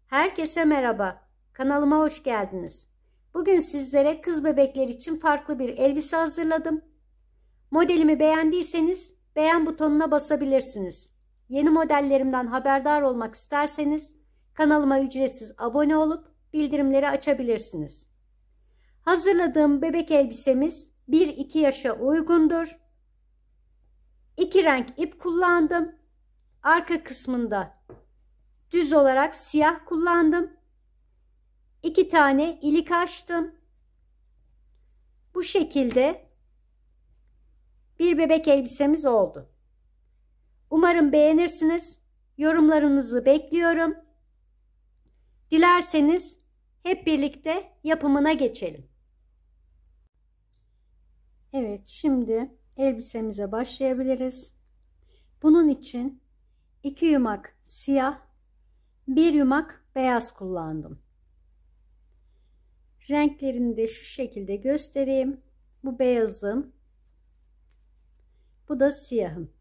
Herkese merhaba. Kanalıma hoş geldiniz. Bugün sizlere kız bebekler için farklı bir elbise hazırladım. Modelimi beğendiyseniz beğen butonuna basabilirsiniz. Yeni modellerimden haberdar olmak isterseniz kanalıma ücretsiz abone olup bildirimleri açabilirsiniz. Hazırladığım bebek elbisemiz 1-2 yaşa uygundur. 2 renk ip kullandım. Arka kısmında düz olarak siyah kullandım. 2 tane ilik açtım. Bu şekilde bir bebek elbisemiz oldu. Umarım beğenirsiniz. Yorumlarınızı bekliyorum. Dilerseniz hep birlikte yapımına geçelim. Evet, şimdi elbisemize başlayabiliriz. Bunun için 2 yumak siyah, 1 yumak beyaz kullandım. Renklerini de şu şekilde göstereyim. Bu beyazım. Bu da siyahım.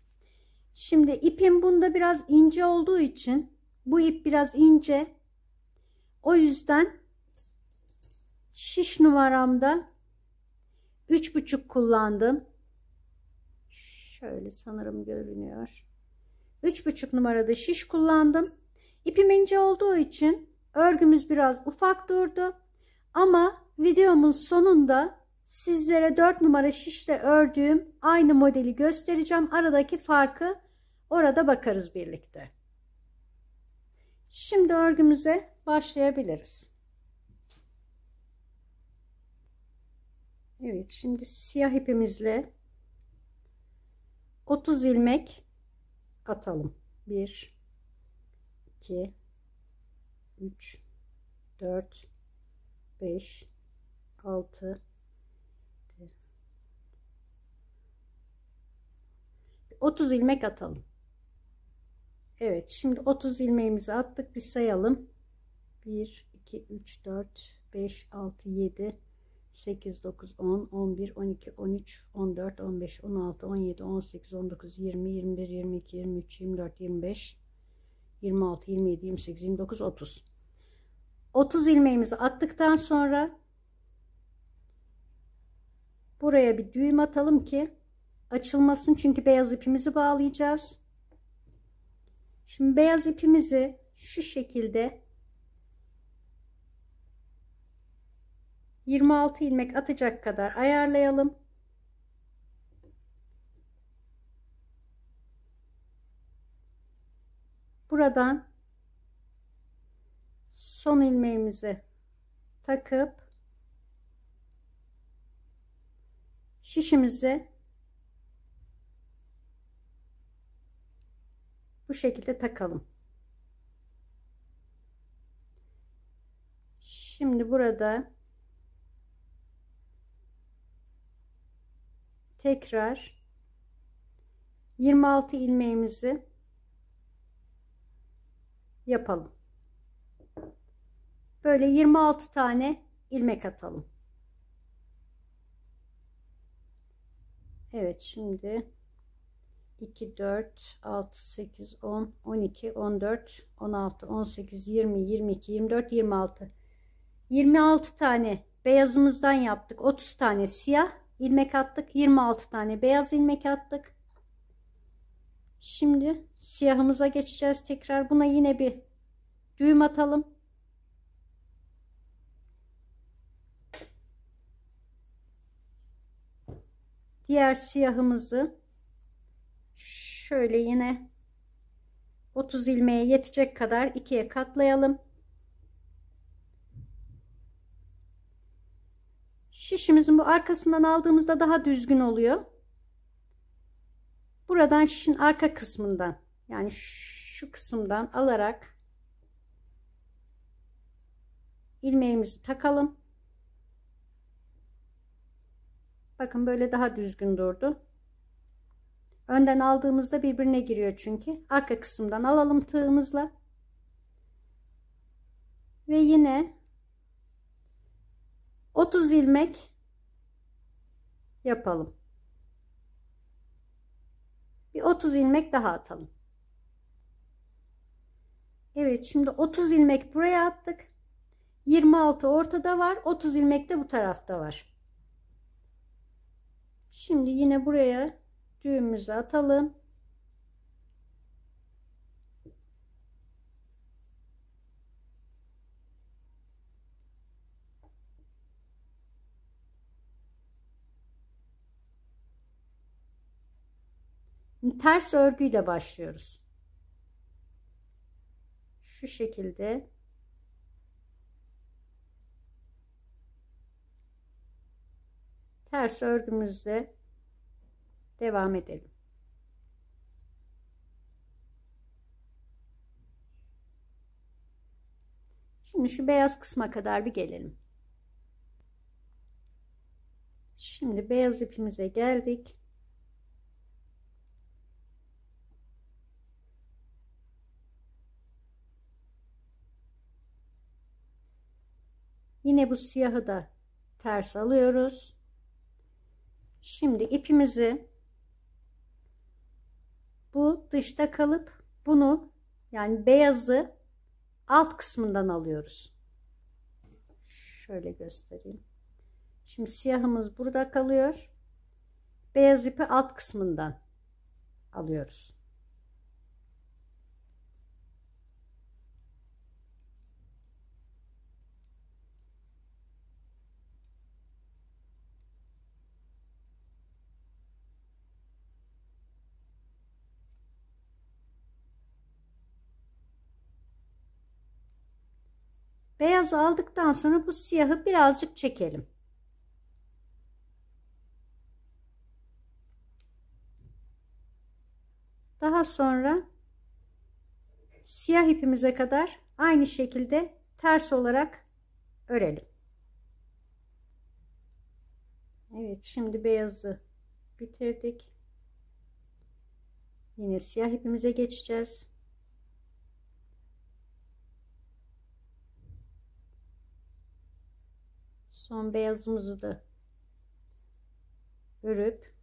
Şimdi ipim bunda biraz ince olduğu için, bu ip biraz ince. O yüzden şiş numaramda 3,5 kullandım. Şöyle sanırım görünüyor. 3,5 numarada şiş kullandım. İpim ince olduğu için örgümüz biraz ufak durdu. Ama videomun sonunda sizlere 4 numara şişle ördüğüm aynı modeli göstereceğim. Aradaki farkı orada bakarız birlikte. Şimdi örgümüze başlayabiliriz. Evet, şimdi siyah ipimizle 30 ilmek atalım. 1 2 3 4 5 6 30 ilmek atalım. Evet, şimdi 30 ilmeğimizi attık. Bir sayalım. 1 2 3 4 5 6 7 8 9 10 11 12 13 14 15 16 17 18 19 20 21 22 23 24 25 26 27 28 29 30 30 ilmeğimizi attıktan sonra buraya bir düğüm atalım ki açılmasın, çünkü beyaz ipimizi bağlayacağız. Şimdi beyaz ipimizi şu şekilde 26 ilmek atacak kadar ayarlayalım. Buradan son ilmeğimizi takıp şişimizi bu şekilde takalım. Şimdi burada tekrar 26 ilmeğimizi yapalım. Böyle 26 tane ilmek atalım. Evet, şimdi 2 4 6 8 10 12 14 16 18 20 22 24 26 tane beyazımızdan yaptık. 30 tane siyah ilmek attık. 26 tane beyaz ilmek attık. Şimdi siyahımıza geçeceğiz. Tekrar buna yine bir düğüm atalım. Diğer siyahımızı şöyle yine 30 ilmeğe yetecek kadar ikiye katlayalım. Şişimizin bu arkasından aldığımızda daha düzgün oluyor. Buradan şişin arka kısmından, yani şu kısımdan alarak ilmeğimizi takalım. Bakın böyle daha düzgün durdu. Önden aldığımızda birbirine giriyor çünkü. Arka kısımdan alalım tığımızla. Ve yine 30 ilmek yapalım. Bir 30 ilmek daha atalım. Evet, şimdi 30 ilmek buraya attık. 26 ortada var. 30 ilmek de bu tarafta var. Şimdi yine buraya düğümümüzü atalım. Ters örgüyle başlıyoruz. Şu şekilde. Ters örgümüzle devam edelim. Şimdi şu beyaz kısma kadar bir gelelim. Şimdi beyaz ipimize geldik. Yine bu siyahı da ters alıyoruz. Şimdi ipimizi bu dışta kalıp bunu, yani beyazı alt kısmından alıyoruz. Şöyle göstereyim. Şimdi siyahımız burada kalıyor. Beyaz ipi alt kısmından alıyoruz. Beyazı aldıktan sonra bu siyahı birazcık çekelim. Daha sonra siyah ipimize kadar aynı şekilde ters olarak örelim. Evet, şimdi beyazı bitirdik. Yine siyah ipimize geçeceğiz. Son beyazımızı da örüp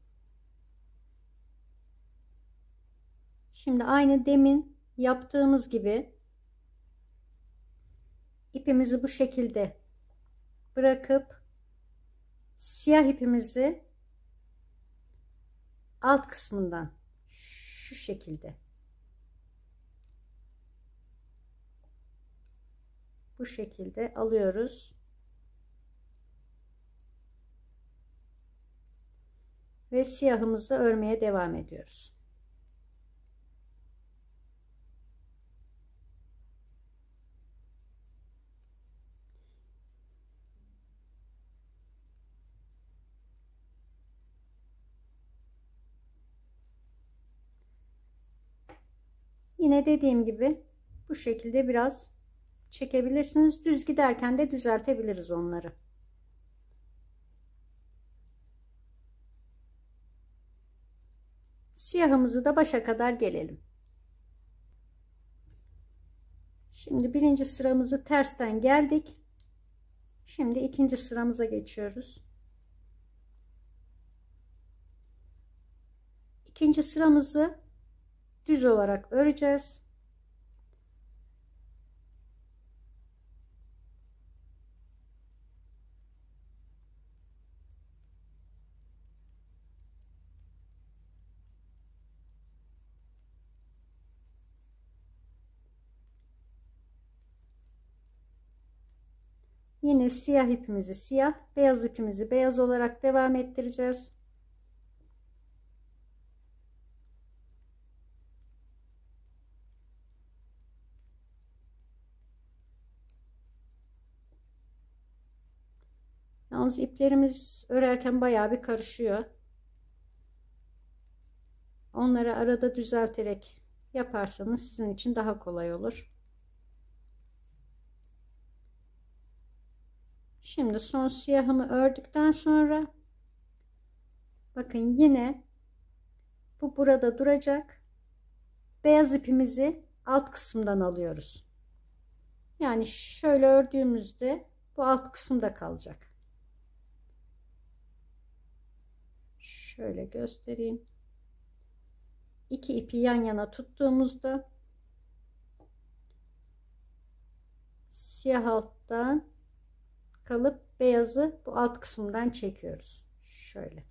şimdi aynı demin yaptığımız gibi ipimizi bu şekilde bırakıp siyah ipimizi alt kısmından şu şekilde bu şekilde alıyoruz ve siyahımızı örmeye devam ediyoruz. Yine dediğim gibi bu şekilde biraz çekebilirsiniz. Düz giderken de düzeltebiliriz onları. Siyahımızı da başa kadar gelelim. Şimdi birinci sıramızı tersten geldik. Şimdi ikinci sıramıza geçiyoruz. İkinci sıramızı düz olarak öreceğiz. Yine siyah ipimizi siyah, beyaz ipimizi beyaz olarak devam ettireceğiz. Yalnız iplerimiz örerken bayağı bir karışıyor. Onları arada düzelterek yaparsanız sizin için daha kolay olur. Şimdi son siyahımı ördükten sonra bakın yine bu burada duracak. Beyaz ipimizi alt kısımdan alıyoruz. Yani şöyle ördüğümüzde bu alt kısımda kalacak. Şöyle göstereyim. İki ipi yan yana tuttuğumuzda siyah alttan kalıp beyazı bu alt kısımdan çekiyoruz. Şöyle.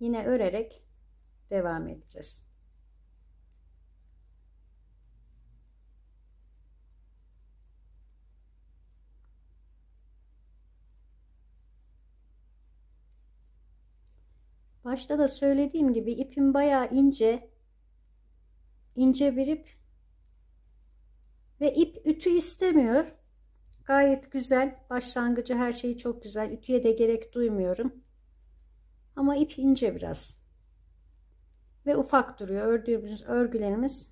Yine örerek devam edeceğiz. Başta da söylediğim gibi ipim bayağı ince bir ip ve ip ütü istemiyor. Gayet güzel. Başlangıcı her şeyi çok güzel. Ütüye de gerek duymuyorum. Ama ip ince biraz. Ve ufak duruyor. Ördüğümüz örgülerimiz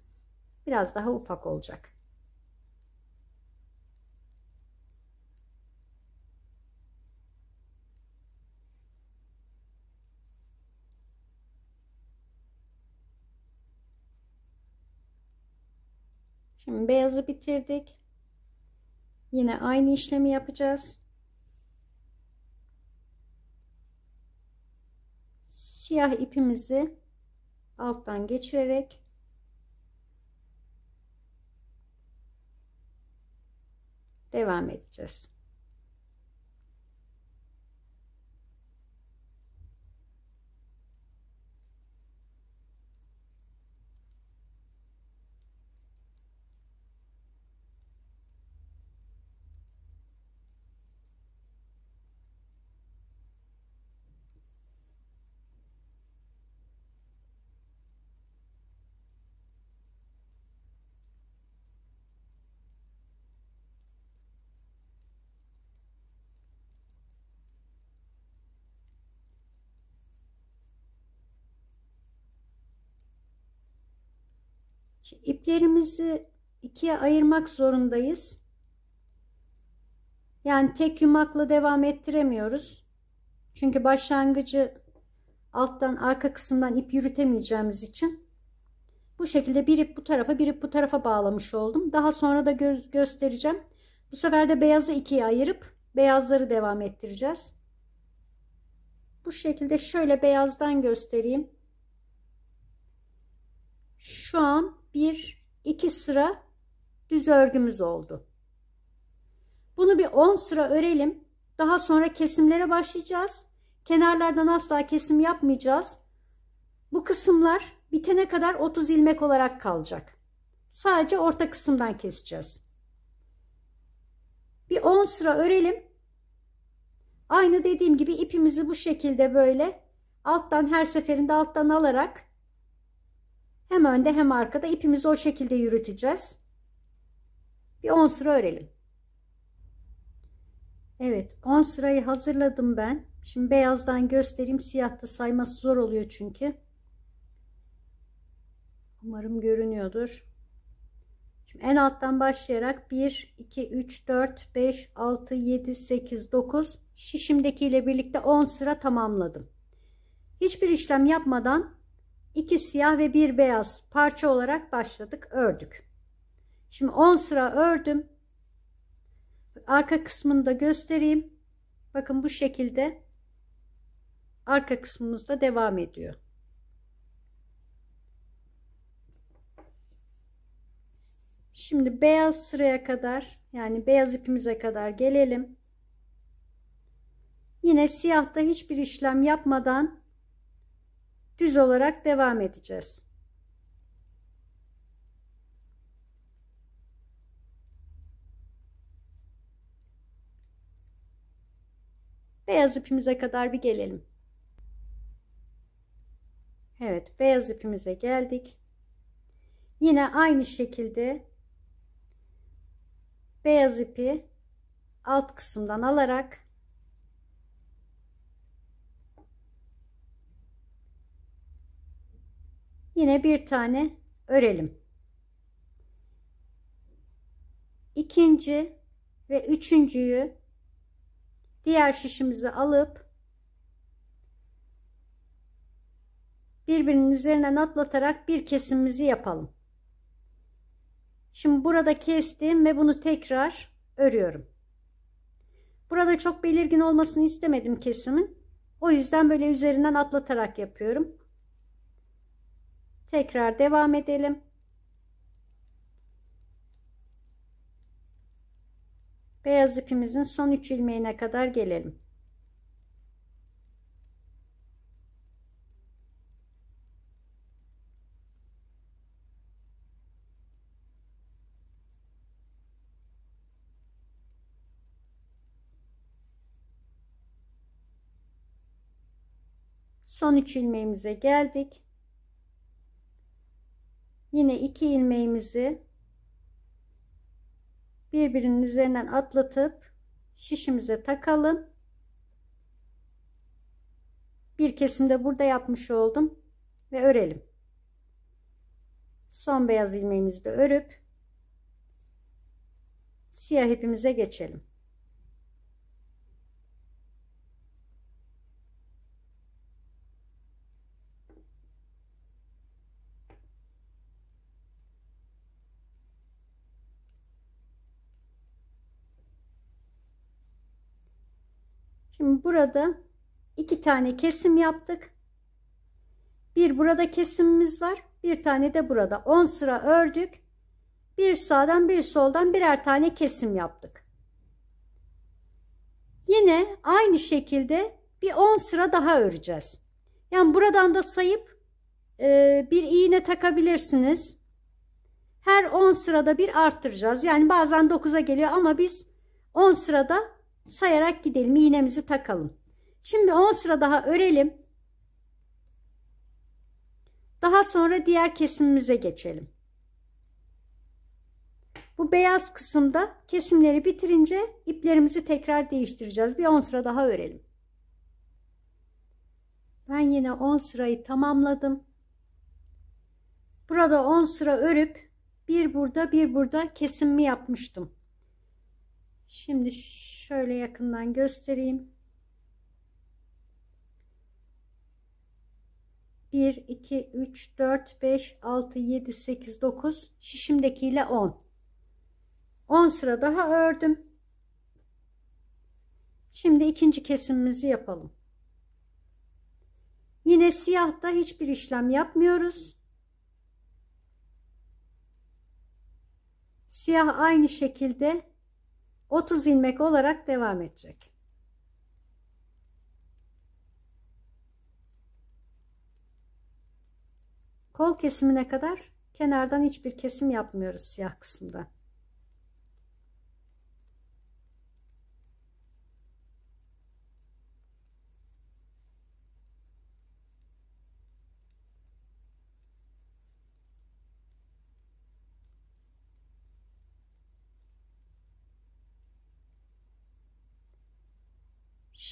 biraz daha ufak olacak. Şimdi beyazı bitirdik. Yine aynı işlemi yapacağız. Siyah ipimizi alttan geçirerek devam edeceğiz. İplerimizi ikiye ayırmak zorundayız. Yani tek yumakla devam ettiremiyoruz. Çünkü başlangıcı alttan arka kısımdan ip yürütemeyeceğimiz için bu şekilde bir ip bu tarafa bir ip bu tarafa bağlamış oldum. Daha sonra da göstereceğim. Bu sefer de beyazı ikiye ayırıp beyazları devam ettireceğiz. Bu şekilde şöyle beyazdan göstereyim. Şu an 1-2 sıra düz örgümüz oldu. Bunu bir 10 sıra örelim. Daha sonra kesimlere başlayacağız. Kenarlardan asla kesim yapmayacağız. Bu kısımlar bitene kadar 30 ilmek olarak kalacak. Sadece orta kısımdan keseceğiz. Bir 10 sıra örelim. Aynı dediğim gibi ipimizi bu şekilde böyle alttan her seferinde alttan alarak hem önde hem arkada ipimizi o şekilde yürüteceğiz. Bir 10 sıra örelim. Evet, 10 sırayı hazırladım ben. Şimdi beyazdan göstereyim. Siyahta sayması zor oluyor çünkü. Umarım görünüyordur. Şimdi en alttan başlayarak 1, 2, 3, 4, 5, 6, 7, 8, 9 şişimdekiyle birlikte 10 sıra tamamladım. Hiçbir işlem yapmadan 2 siyah ve 1 beyaz parça olarak başladık, ördük. Şimdi 10 sıra ördüm. Arka kısmını da göstereyim. Bakın bu şekilde arka kısmımızda devam ediyor. Şimdi beyaz sıraya kadar, yani beyaz ipimize kadar gelelim. Yine siyahta hiçbir işlem yapmadan düz olarak devam edeceğiz. Beyaz ipimize kadar bir gelelim. Evet, beyaz ipimize geldik. Yine aynı şekilde beyaz ipi alt kısımdan alarak yine bir tane örelim. İkinci ve üçüncüyü diğer şişimizi alıp birbirinin üzerinden atlatarak bir kesimimizi yapalım. Şimdi burada kestim ve bunu tekrar örüyorum. Burada çok belirgin olmasını istemedim kesimin. O yüzden böyle üzerinden atlatarak yapıyorum. Tekrar devam edelim. Beyaz ipimizin son 3 ilmeğine kadar gelelim. Son 3 ilmeğimize geldik. Yine 2 ilmeğimizi birbirinin üzerinden atlatıp şişimize takalım. Bir kesimde burada yapmış oldum ve örelim. Son beyaz ilmeğimizi de örüp siyah ipimize geçelim. Şimdi burada 2 tane kesim yaptık. Bir burada kesimimiz var. Bir tane de burada. 10 sıra ördük. Bir sağdan bir soldan birer tane kesim yaptık. Yine aynı şekilde bir 10 sıra daha öreceğiz. Yani buradan da sayıp bir iğne takabilirsiniz. Her 10 sırada bir arttıracağız. Yani bazen 9'a geliyor ama biz 10 sırada sayarak gidelim. İğnemizi takalım. Şimdi 10 sıra daha örelim. Daha sonra diğer kesimimize geçelim. Bu beyaz kısımda kesimleri bitirince iplerimizi tekrar değiştireceğiz. Bir 10 sıra daha örelim. Ben yine 10 sırayı tamamladım. Burada 10 sıra örüp bir burada bir burada kesimimi yapmıştım. Şimdi şöyle yakından göstereyim. 1, 2, 3, 4, 5, 6, 7, 8, 9 şişimdekiyle 10. 10 sıra daha ördüm. Şimdi ikinci kesimimizi yapalım. Yine siyahta hiçbir işlem yapmıyoruz. Siyah aynı şekilde 30 ilmek olarak devam edecek. Kol kesimine kadar kenardan hiçbir kesim yapmıyoruz siyah kısımda.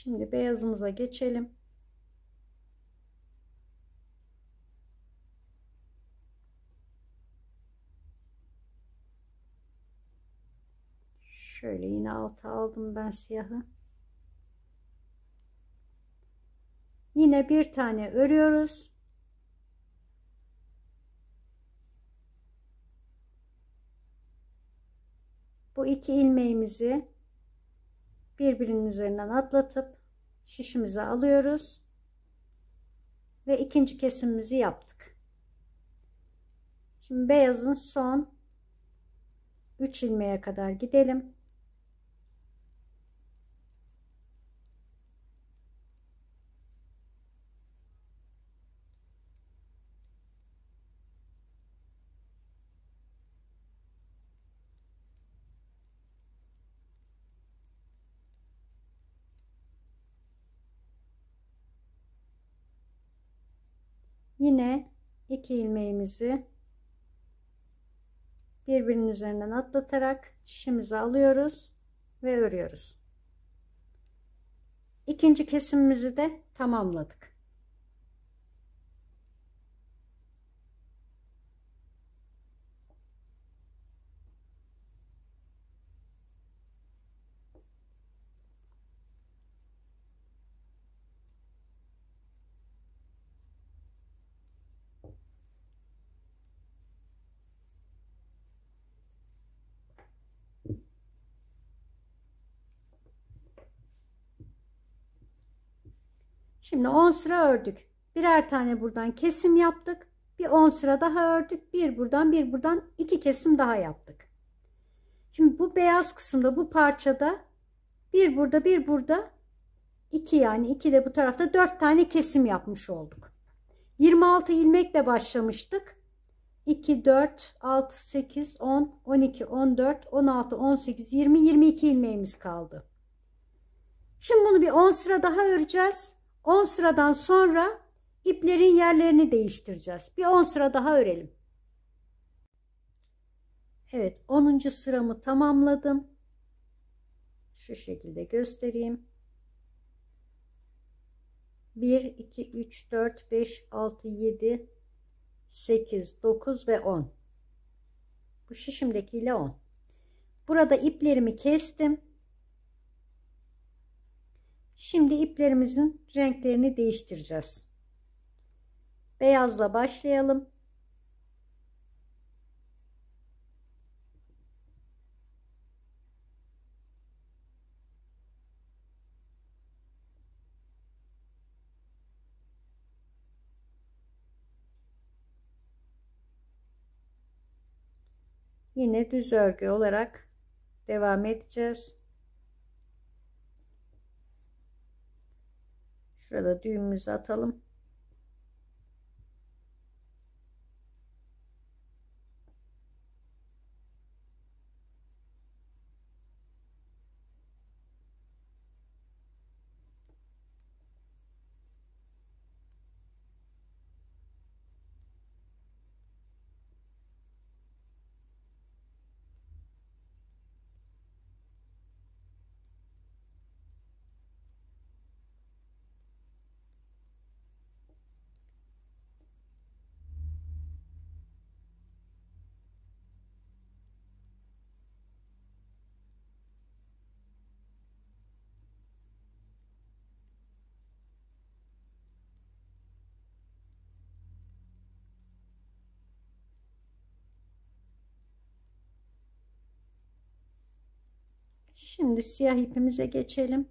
Şimdi beyazımıza geçelim. Şöyle yine alta aldım ben siyahı. Yine bir tane örüyoruz. Bu 2 ilmeğimizi birbirinin üzerinden atlatıp şişimize alıyoruz. Ve ikinci kesimimizi yaptık. Şimdi beyazın son 3 ilmeğe kadar gidelim. Yine 2 ilmeğimizi birbirinin üzerinden atlatarak şişimizi alıyoruz ve örüyoruz. İkinci kesimimizi de tamamladık. Şimdi 10 sıra ördük. Birer tane buradan kesim yaptık. Bir 10 sıra daha ördük. Bir buradan bir buradan 2 kesim daha yaptık. Şimdi bu beyaz kısımda, bu parçada bir burada bir burada 2, yani 2 de bu tarafta 4 tane kesim yapmış olduk. 26 ilmekle başlamıştık. 2, 4, 6, 8, 10, 12, 14, 16, 18, 20, 22 ilmeğimiz kaldı. Şimdi bunu bir 10 sıra daha öreceğiz. 10 sıradan sonra iplerin yerlerini değiştireceğiz. Bir 10 sıra daha örelim. Evet, 10. sıramı tamamladım. Şu şekilde göstereyim. 1, 2, 3, 4, 5, 6, 7, 8, 9 ve 10. Bu şişimdekiyle 10. Burada iplerimi kestim. Şimdi iplerimizin renklerini değiştireceğiz. Beyazla başlayalım. Yine düz örgü olarak devam edeceğiz. Şurada düğümümüzü atalım. Şimdi siyah ipimize geçelim.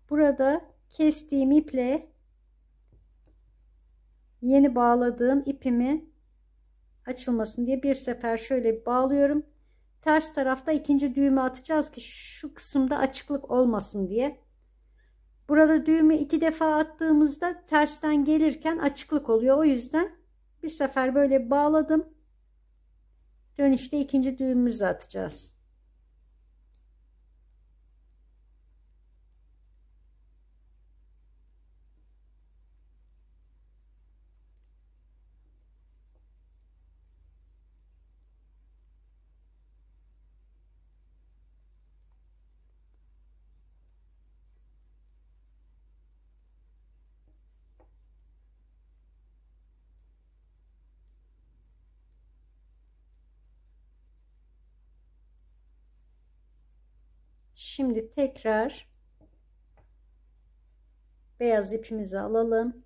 Burada kestiğim iple yeni bağladığım ipimi açılmasın diye bir sefer şöyle bağlıyorum. Ters tarafta ikinci düğümü atacağız ki şu kısımda açıklık olmasın diye. Burada düğümü 2 defa attığımızda tersten gelirken açıklık oluyor. O yüzden bir sefer böyle bağladım. Dönüşte ikinci düğümümüzü atacağız. Şimdi tekrar beyaz ipimizi alalım.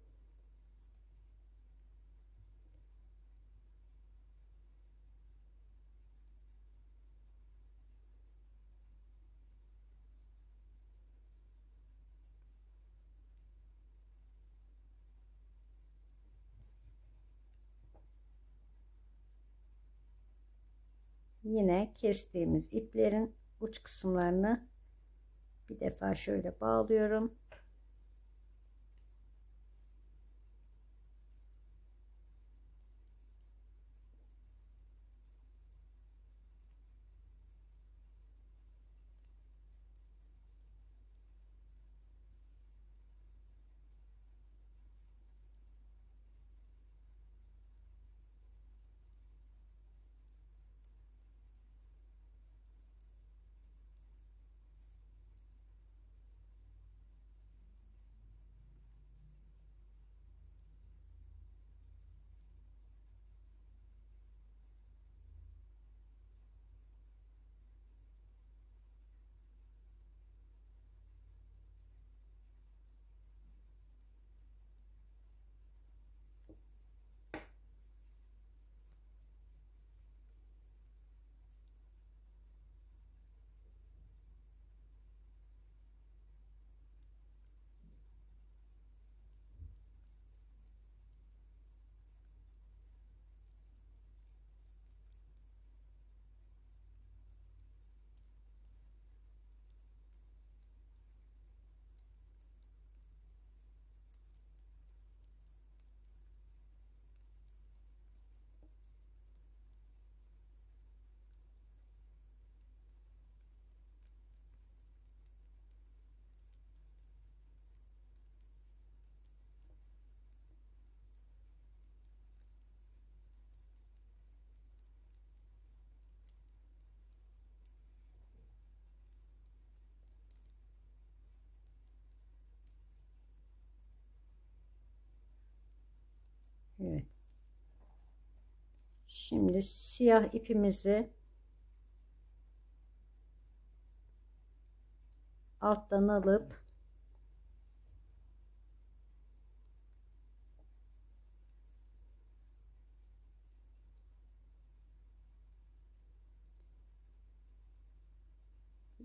Yine kestiğimiz iplerin uç kısımlarını bir defa şöyle bağlıyorum. Evet. Şimdi siyah ipimizi alttan alıp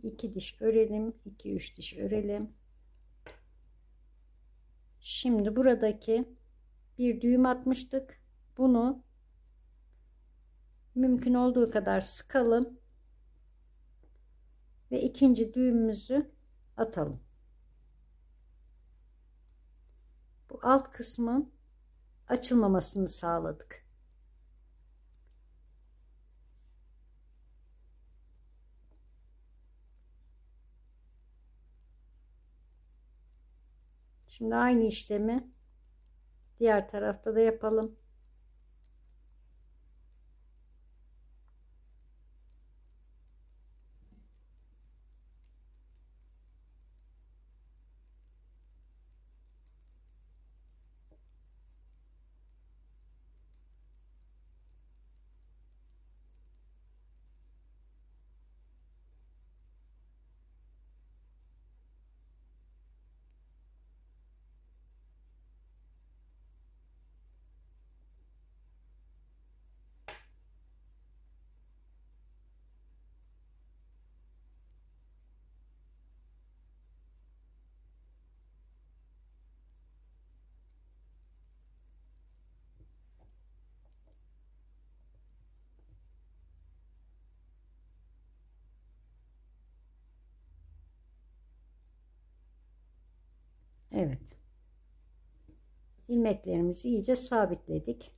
iki diş örelim, 2-3 diş örelim. Şimdi buradaki bir düğüm atmıştık. Bunu mümkün olduğu kadar sıkalım ve ikinci düğümümüzü atalım. Bu alt kısmın açılmamasını sağladık. Şimdi aynı işlemi diğer tarafta da yapalım. Evet. İlmeklerimizi iyice sabitledik.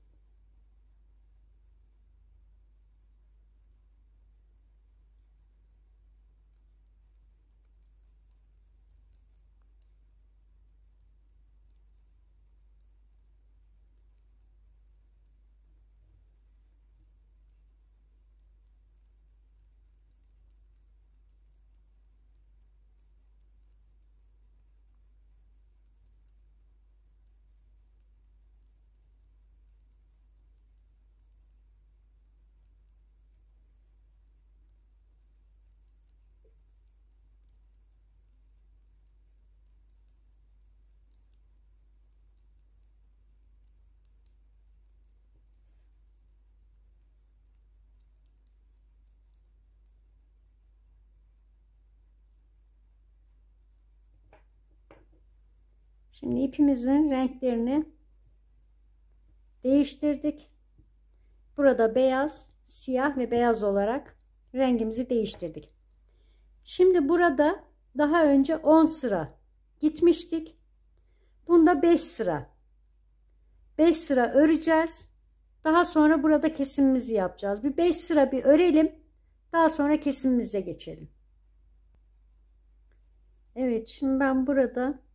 Şimdi ipimizin renklerini değiştirdik. Burada beyaz, siyah ve beyaz olarak rengimizi değiştirdik. Şimdi burada daha önce 10 sıra gitmiştik. Bunda 5 sıra. 5 sıra öreceğiz. Daha sonra burada kesimimizi yapacağız. Bir 5 sıra bir örelim. Daha sonra kesimimize geçelim. Evet, şimdi ben burada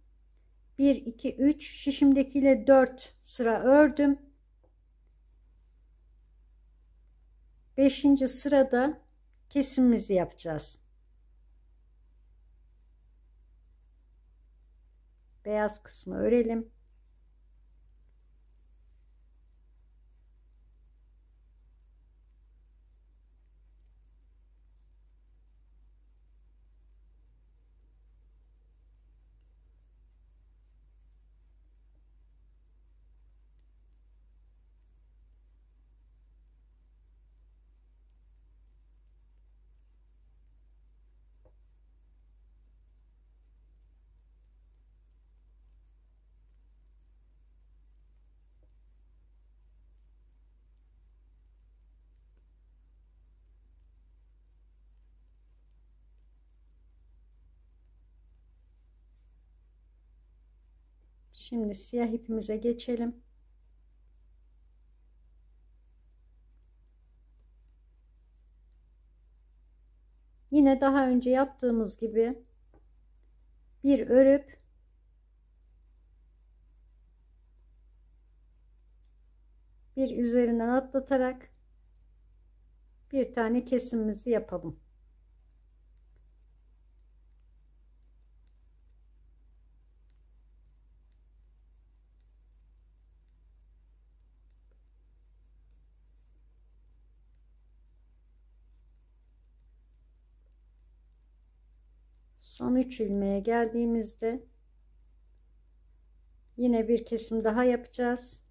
1 2 3 şişimdekiyle 4 sıra ördüm. 5. sırada kesimimizi yapacağız. Beyaz kısmı örelim. Şimdi siyah ipimize geçelim. Yine daha önce yaptığımız gibi bir örüp bir üzerinden atlatarak bir tane kesimimizi yapalım. Son 3 ilmeğe geldiğimizde yine bir kesim daha yapacağız.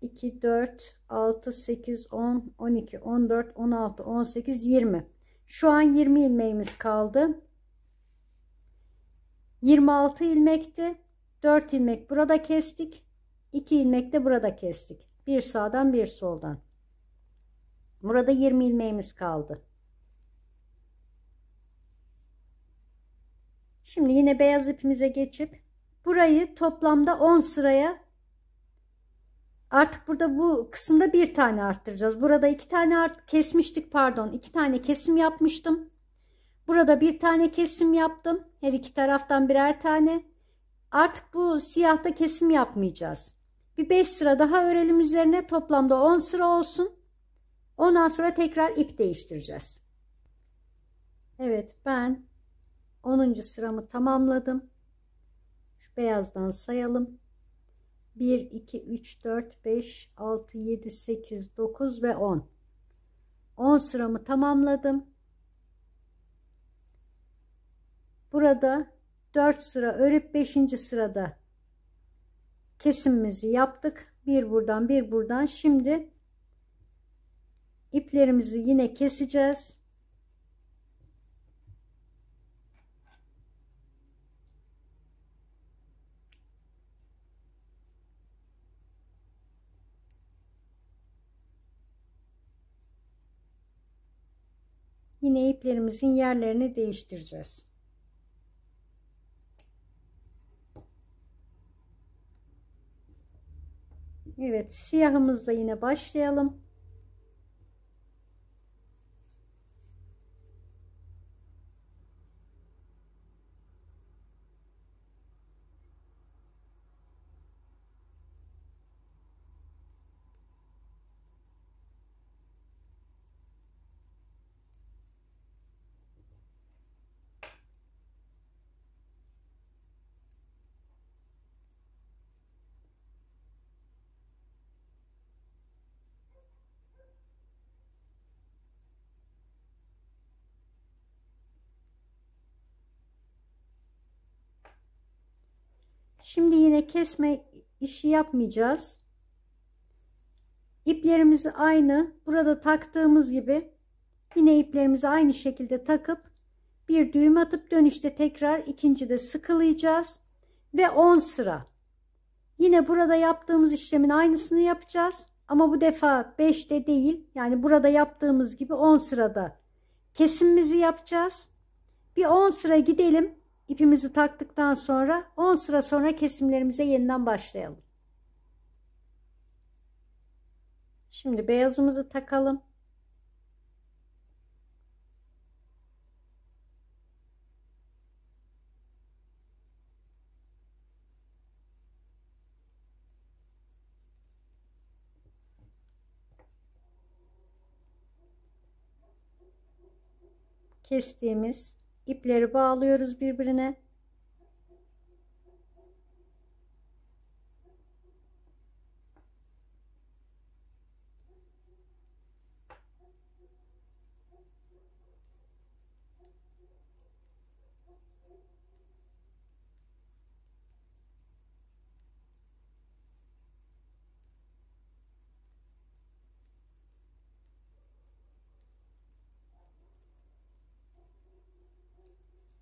İki, 4, 6, 8, 10, 12, 14, 16, 18, 20. Şu an 20 ilmeğimiz kaldı. 26 ilmekti. 4 ilmek burada kestik. 2 ilmek de burada kestik. Bir sağdan bir soldan. Burada 20 ilmeğimiz kaldı. Şimdi yine beyaz ipimize geçip burayı toplamda 10 sıraya, artık burada bu kısımda bir tane arttıracağız. Burada 2 tane kesmiştik, pardon, 2 tane kesim yapmıştım. Burada bir tane kesim yaptım. Her iki taraftan birer tane. Artık bu siyahta kesim yapmayacağız. Bir 5 sıra daha örelim üzerine, toplamda 10 sıra olsun. Ondan sonra tekrar ip değiştireceğiz. Evet, ben 10. sıramı tamamladım. Şu beyazdan sayalım. 1, 2, 3, 4, 5, 6, 7, 8, 9 ve 10. 10 sıramı tamamladım. Burada 4 sıra örüp 5. sırada kesimimizi yaptık. Bir buradan bir buradan. Şimdi iplerimizi yine keseceğiz. Yine iplerimizin yerlerini değiştireceğiz. Evet, siyahımızla yine başlayalım. Şimdi yine kesme işi yapmayacağız. İplerimizi aynı burada taktığımız gibi yine iplerimizi aynı şekilde takıp bir düğüm atıp dönüşte tekrar ikincide sıkılayacağız ve 10 sıra. Yine burada yaptığımız işlemin aynısını yapacağız. Ama bu defa 5'te değil, yani burada yaptığımız gibi 10 sırada kesimimizi yapacağız. Bir 10 sıra gidelim. İpimizi taktıktan sonra 10 sıra sonra kesimlerimize yeniden başlayalım. Şimdi beyazımızı takalım. Kestiğimiz ipleri bağlıyoruz birbirine.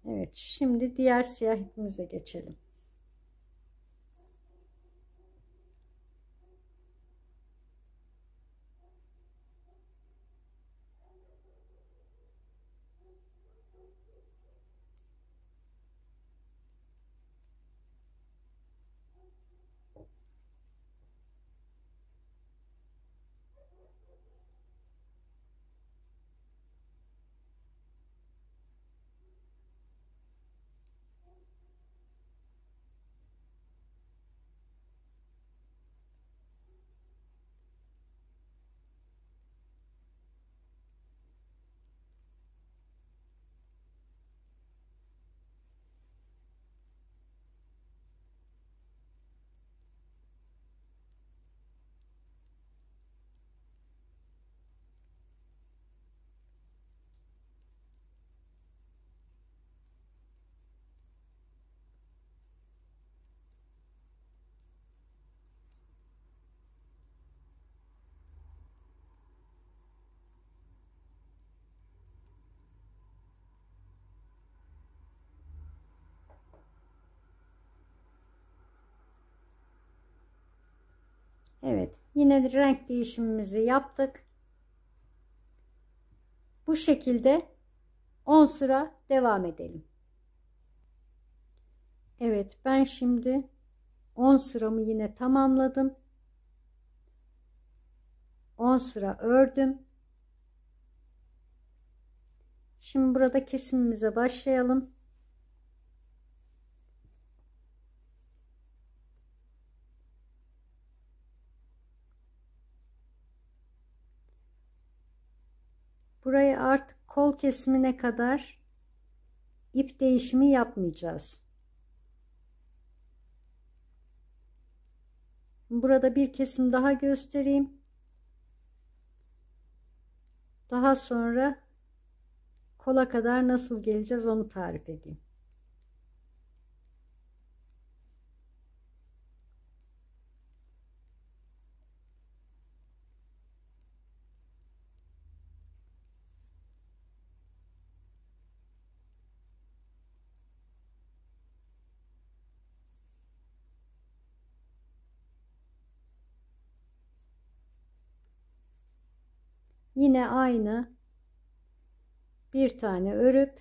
Evet, şimdi diğer siyah ipimize geçelim. Evet, yine renk değişimimizi yaptık. Bu şekilde 10 sıra devam edelim. Evet, ben şimdi 10 sıramı yine tamamladım. 10 sıra ördüm. Şimdi burada kesimimize başlayalım. Burayı artık kol kesimine kadar ip değişimi yapmayacağız. Burada bir kesim daha göstereyim. Daha sonra kola kadar nasıl geleceğiz onu tarif edeyim. Yine aynı bir tane örüp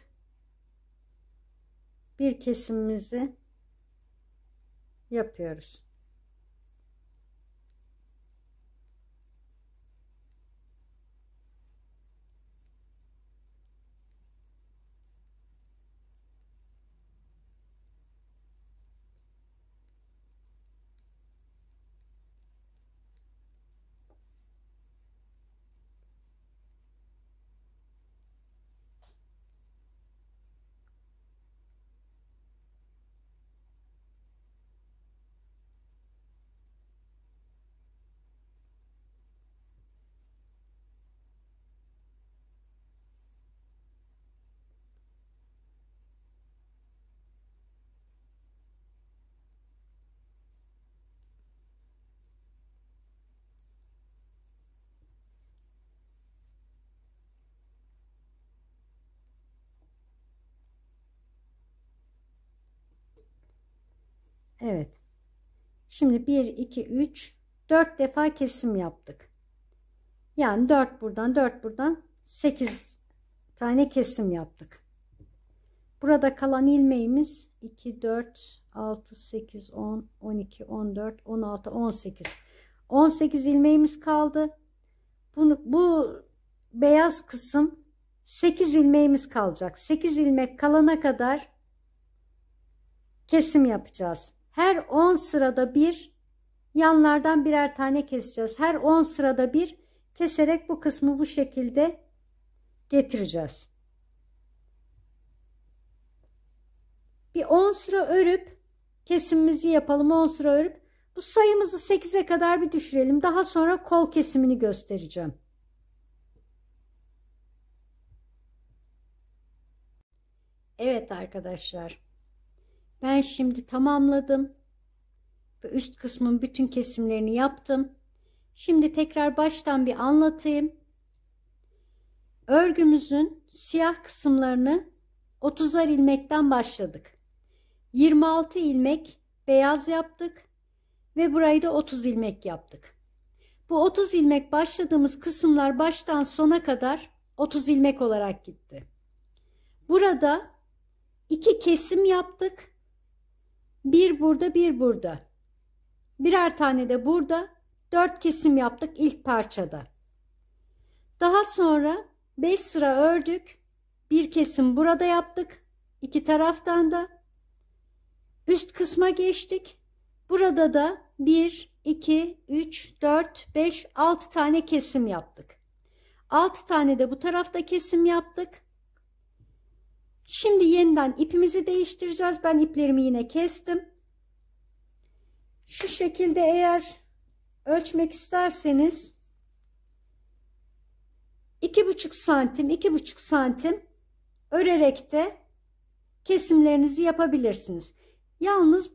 bir kesimimizi yapıyoruz. Evet. Şimdi 1, 2, 3, 4 defa kesim yaptık. Yani 4 buradan, 4 buradan 8 tane kesim yaptık. Burada kalan ilmeğimiz 2, 4, 6, 8, 10, 12, 14, 16, 18. 18 ilmeğimiz kaldı. Bu beyaz kısım 8 ilmeğimiz kalacak. 8 ilmek kalana kadar kesim yapacağız. Her 10 sırada bir yanlardan birer tane keseceğiz. Her 10 sırada bir keserek bu kısmı bu şekilde getireceğiz. Bir 10 sıra örüp kesimimizi yapalım. 10 sıra örüp bu sayımızı 8'e kadar bir düşürelim. Daha sonra kol kesimini göstereceğim. Evet arkadaşlar. Ben şimdi tamamladım. Ve üst kısmın bütün kesimlerini yaptım. Şimdi tekrar baştan bir anlatayım. Örgümüzün siyah kısımlarını 30'ar ilmekten başladık. 26 ilmek beyaz yaptık ve burayı da 30 ilmek yaptık. Bu 30 ilmek başladığımız kısımlar baştan sona kadar 30 ilmek olarak gitti. Burada 2 kesim yaptık. Bir burada, bir burada. Birer tane de burada 4 kesim yaptık ilk parçada. Daha sonra 5 sıra ördük. Bir kesim burada yaptık. İki taraftan da. Üst kısma geçtik. Burada da 1, 2, 3, 4, 5, 6 tane kesim yaptık. 6 tane de bu tarafta kesim yaptık. Şimdi yeniden ipimizi değiştireceğiz. Ben iplerimi yine kestim. Şu şekilde eğer ölçmek isterseniz 2,5 santim, 2,5 santim örerek de kesimlerinizi yapabilirsiniz. Yalnız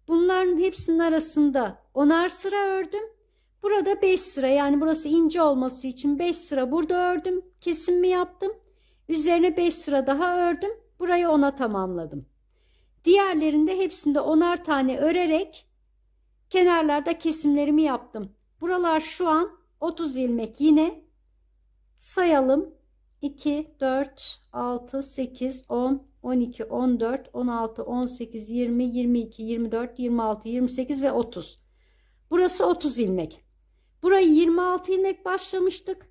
bunların hepsinin arasında 10'ar sıra ördüm. Burada 5 sıra, yani burası ince olması için 5 sıra burada ördüm. Kesimimi yaptım. Üzerine 5 sıra daha ördüm. Burayı 10'a tamamladım. Diğerlerinde hepsinde 10'ar tane örerek kenarlarda kesimlerimi yaptım. Buralar şu an 30 ilmek. Yine sayalım. 2, 4, 6, 8, 10, 12, 14, 16, 18, 20, 22, 24, 26, 28 ve 30. Burası 30 ilmek. Burayı 26 ilmek başlamıştık.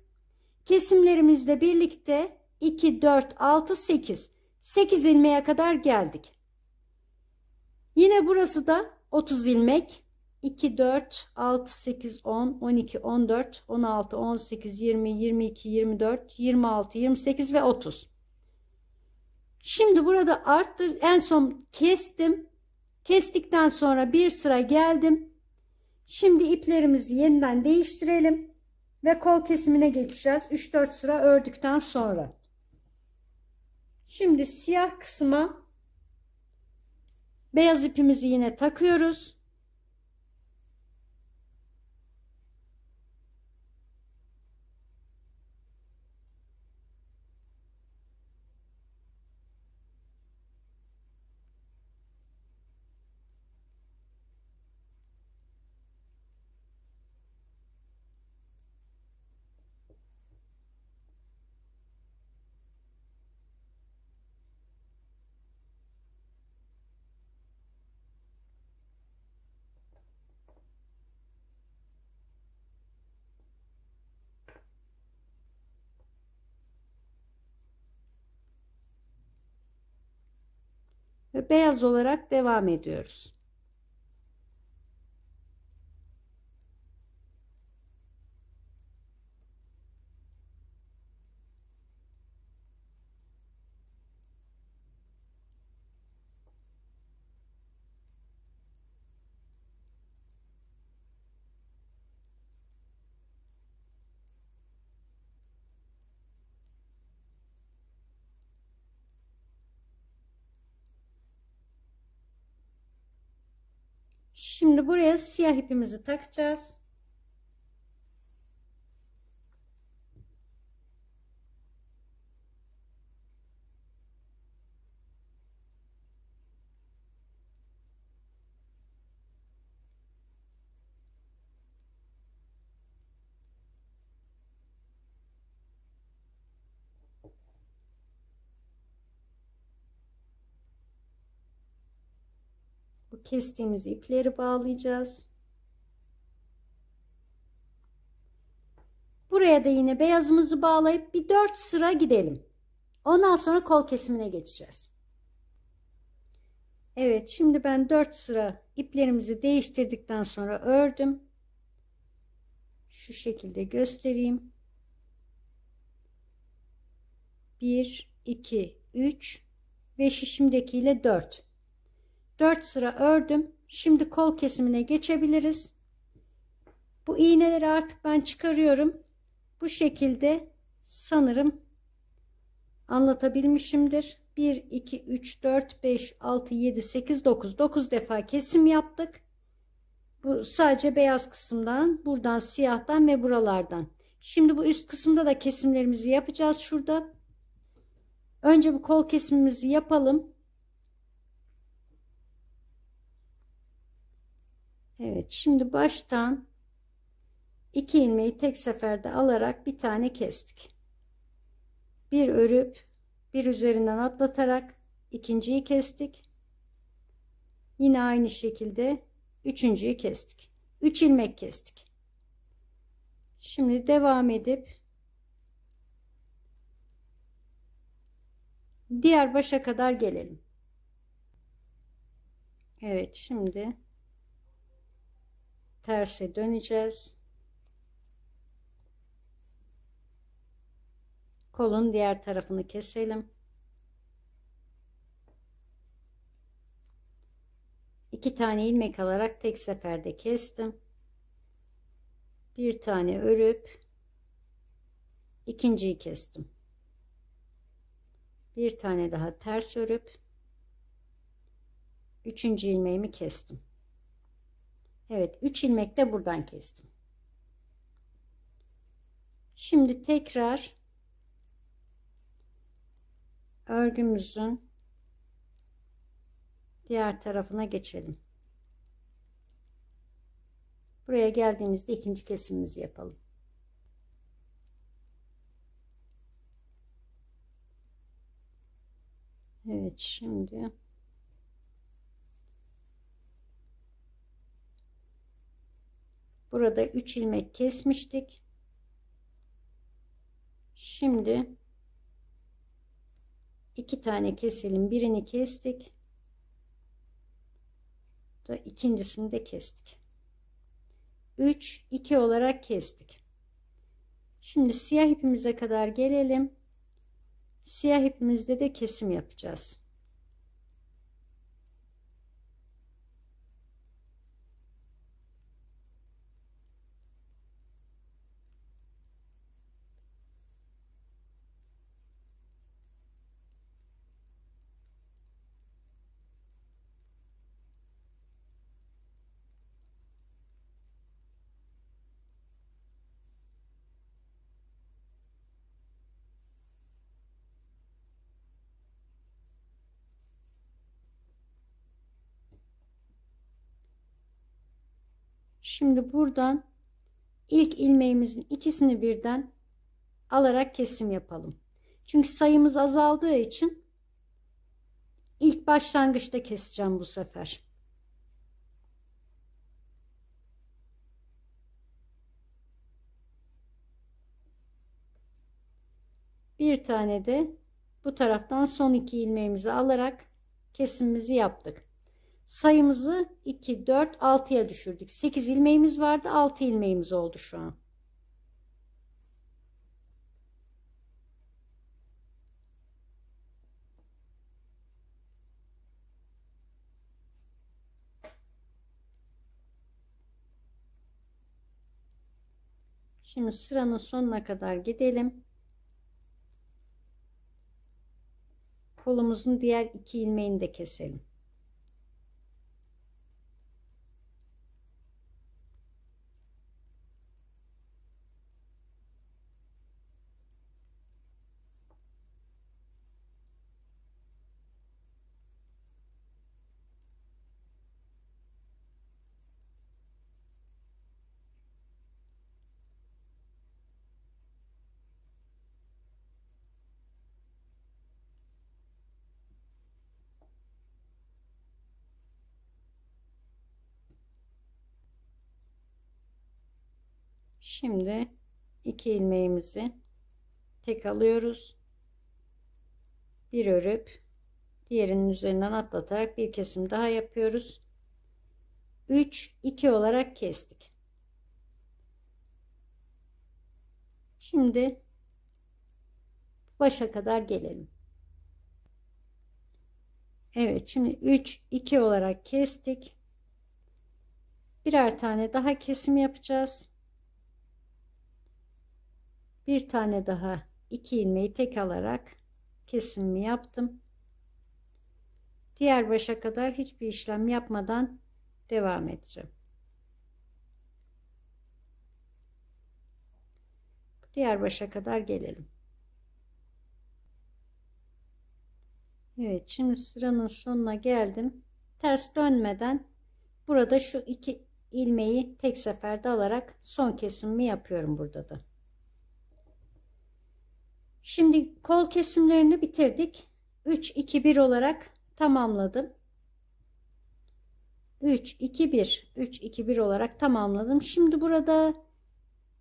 Kesimlerimizle birlikte 2, 4, 6, 8. 8 ilmeğe kadar geldik. Yine burası da 30 ilmek. 2, 4, 6, 8, 10, 12, 14, 16, 18, 20, 22, 24, 26, 28 ve 30. Şimdi burada arttır, en son kestim. Kestikten sonra bir sıra geldim. Şimdi iplerimizi yeniden değiştirelim ve kol kesimine geçeceğiz. 3-4 sıra ördükten sonra. Şimdi siyah kısma beyaz ipimizi yine takıyoruz. Ve beyaz olarak devam ediyoruz. Şimdi buraya siyah ipimizi takacağız. Bu kestiğimiz ipleri bağlayacağız. Buraya da yine beyazımızı bağlayıp bir 4 sıra gidelim. Ondan sonra kol kesimine geçeceğiz. Evet, şimdi ben 4 sıra iplerimizi değiştirdikten sonra ördüm. Şu şekilde göstereyim. 1, 2, 3 ve şişimdekiyle 4. 4 sıra ördüm. Şimdi kol kesimine geçebiliriz. Bu iğneleri artık ben çıkarıyorum. Bu şekilde sanırım anlatabilmişimdir. 1, 2, 3, 4, 5, 6, 7, 8, 9. 9 defa kesim yaptık. Bu sadece beyaz kısımdan, buradan siyahtan ve buralardan. Şimdi bu üst kısımda da kesimlerimizi yapacağız şurada. Önce bu kol kesimimizi yapalım. Evet, şimdi baştan 2 ilmeği tek seferde alarak bir tane kestik. Bir örüp bir üzerinden atlatarak ikinciyi kestik. Yine aynı şekilde üçüncüyü kestik. 3 ilmek kestik. Şimdi devam edip diğer başa kadar gelelim. Evet, şimdi terse döneceğiz. Kolun diğer tarafını keselim. 2 tane ilmek alarak tek seferde kestim. Bir tane örüp ikinciyi kestim. Bir tane daha ters örüp üçüncü ilmeğimi kestim. Evet, 3 ilmek de buradan kestim. Şimdi tekrar örgümüzün diğer tarafına geçelim. Buraya geldiğimizde ikinci kesimimizi yapalım. Evet, şimdi burada 3 ilmek kesmiştik. Şimdi 2 tane keselim. Birini kestik. Da ikincisini de kestik. 3 2 olarak kestik. Şimdi siyah ipimize kadar gelelim. Siyah ipimizde de kesim yapacağız. Şimdi buradan ilk ilmeğimizin ikisini birden alarak kesim yapalım. Çünkü sayımız azaldığı için ilk başlangıçta keseceğim bu sefer. Bir tane de bu taraftan son iki ilmeğimizi alarak kesimimizi yaptık. Sayımızı 2, 4, 6'ya düşürdük. 8 ilmeğimiz vardı. 6 ilmeğimiz oldu şu an. Şimdi sıranın sonuna kadar gidelim. Kolumuzun diğer iki ilmeğini de keselim. Şimdi iki ilmeğimizi tek alıyoruz. Bir örüp diğerinin üzerinden atlatarak bir kesim daha yapıyoruz. 3 2 olarak kestik. Şimdi başa kadar gelelim. Evet, şimdi 3 2 olarak kestik. Birer tane daha kesim yapacağız. Bir tane daha iki ilmeği tek alarak kesimimi yaptım. Diğer başa kadar hiçbir işlem yapmadan devam edeceğim. Diğer başa kadar gelelim. Evet, şimdi sıranın sonuna geldim. Ters dönmeden burada şu iki ilmeği tek seferde alarak son kesimimi yapıyorum burada da. Şimdi kol kesimlerini bitirdik. 3 2 1 olarak tamamladım. 3 2 1 3 2 1 olarak tamamladım. Şimdi burada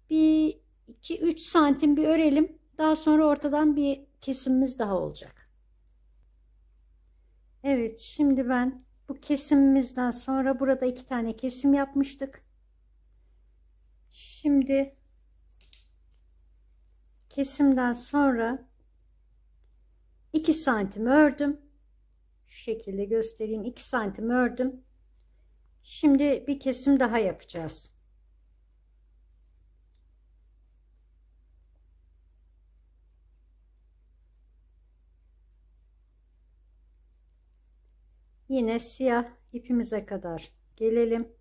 bir 2 3 santim bir örelim. Daha sonra ortadan bir kesimimiz daha olacak. Evet, şimdi ben bu kesimimizden sonra burada iki tane kesim yapmıştık. Şimdi kesimden sonra 2 santim ördüm. Şu şekilde göstereyim. 2 santim ördüm. Şimdi bir kesim daha yapacağız. Yine siyah ipimize kadar gelelim.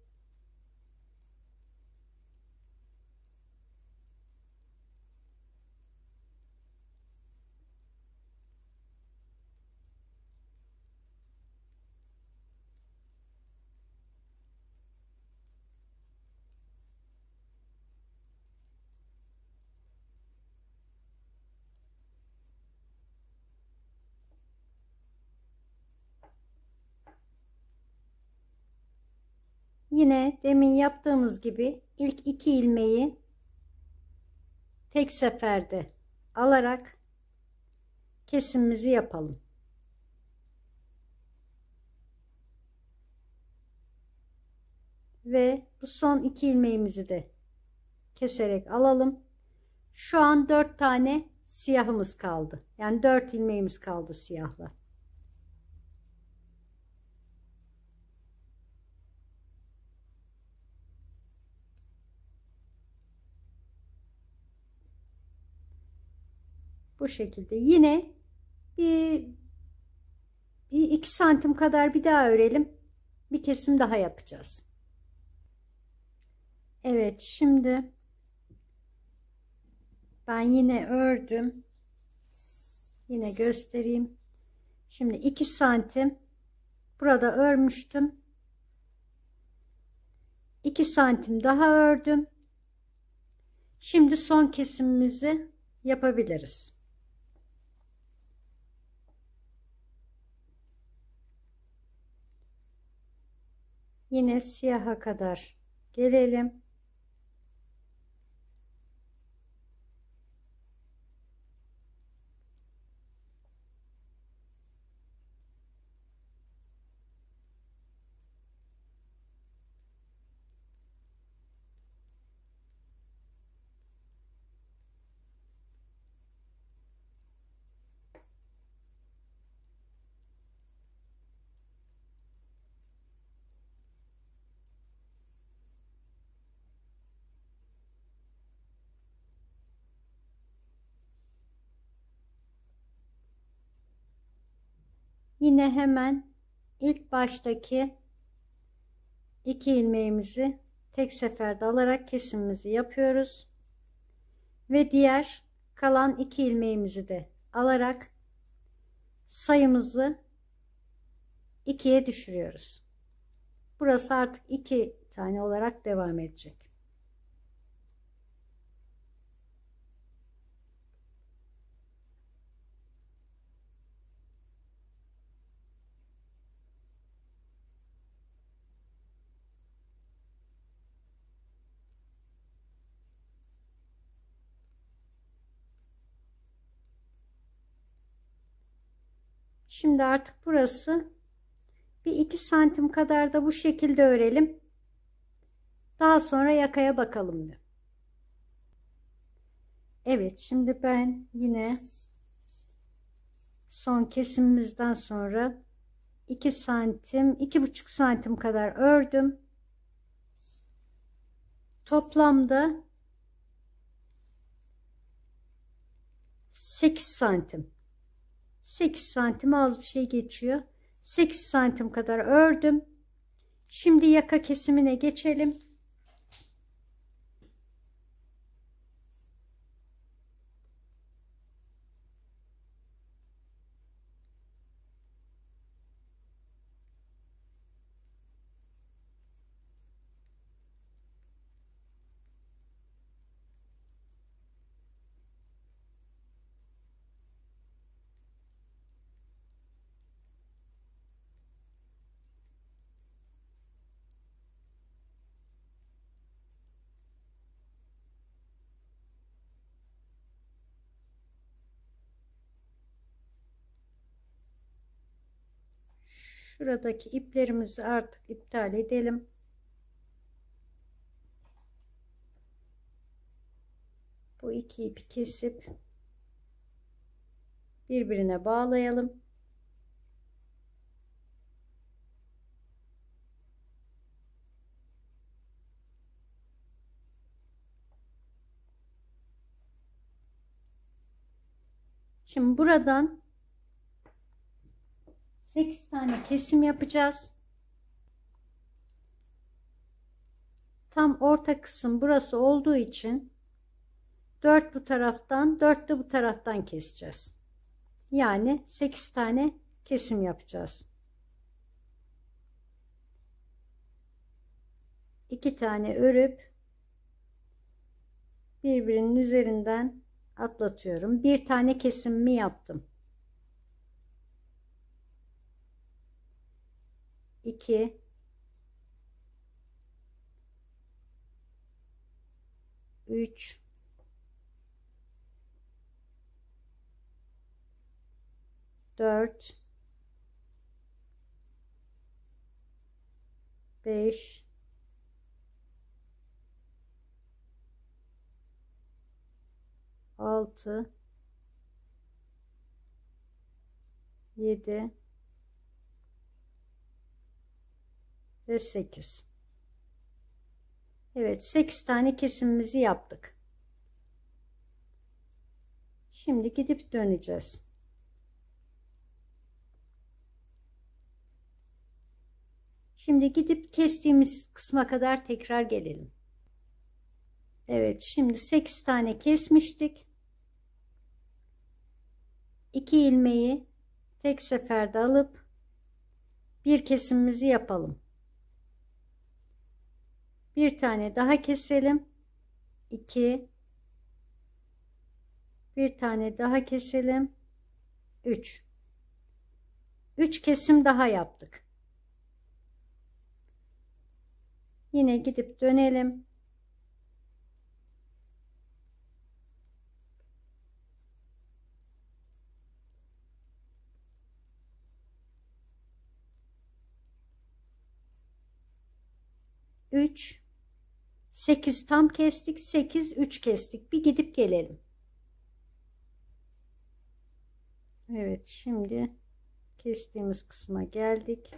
Yine demin yaptığımız gibi ilk 2 ilmeği tek seferde alarak kesimimizi yapalım. Ve bu son 2 ilmeğimizi de keserek alalım. Şu an 4 tane siyahımız kaldı. Yani 4 ilmeğimiz kaldı siyahla. Bu şekilde yine bir 2 santim kadar bir daha örelim. Bir kesim daha yapacağız. Evet, şimdi ben yine ördüm. Yine göstereyim. Şimdi 2 santim burada örmüştüm. 2 santim daha ördüm. Şimdi son kesimimizi yapabiliriz. Yine siyaha kadar gelelim. Yine hemen ilk baştaki 2 ilmeğimizi tek seferde alarak kesimimizi yapıyoruz. Ve diğer kalan 2 ilmeğimizi de alarak sayımızı 2'ye düşürüyoruz. Burası artık 2 tane olarak devam edecek. Şimdi artık burası bir 2 santim kadar da bu şekilde örelim. Daha sonra yakaya bakalım. Evet, şimdi ben yine son kesimimizden sonra 2 santim, 2,5 santim kadar ördüm. Toplamda 8 santim. 8 santim az bir şey geçiyor. 8 santim kadar ördüm. Şimdi yaka kesimine geçelim. Şuradaki iplerimizi artık iptal edelim. Bu 2 ipi kesip birbirine bağlayalım. Şimdi buradan 8 tane kesim yapacağız. Tam orta kısım burası olduğu için 4 bu taraftan, 4 de bu taraftan keseceğiz. Yani 8 tane kesim yapacağız. 2 tane örüp birbirinin üzerinden atlatıyorum. Bir tane kesimimi yaptım. 2 3, 4, 5, 6, 7 ve 8. Evet, 8 tane kesimimizi yaptık. Şimdi gidip döneceğiz. Şimdi gidip kestiğimiz kısma kadar tekrar gelelim. Evet, şimdi 8 tane kesmiştik. 2 ilmeği tek seferde alıp bir kesimimizi yapalım. Bir tane daha keselim. 2, bir tane daha keselim. 3. 3 kesim daha yaptık. Yine gidip dönelim. Üç, 8 tam kestik. 8, 3 kestik. Bir gidip gelelim. Evet, şimdi kestiğimiz kısma geldik.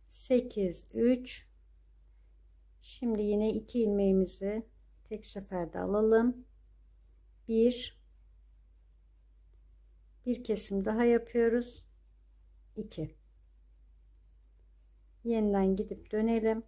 8, 3. Şimdi yine 2 ilmeğimizi tek seferde alalım. Bir kesim daha yapıyoruz. 2. Yeniden gidip dönelim.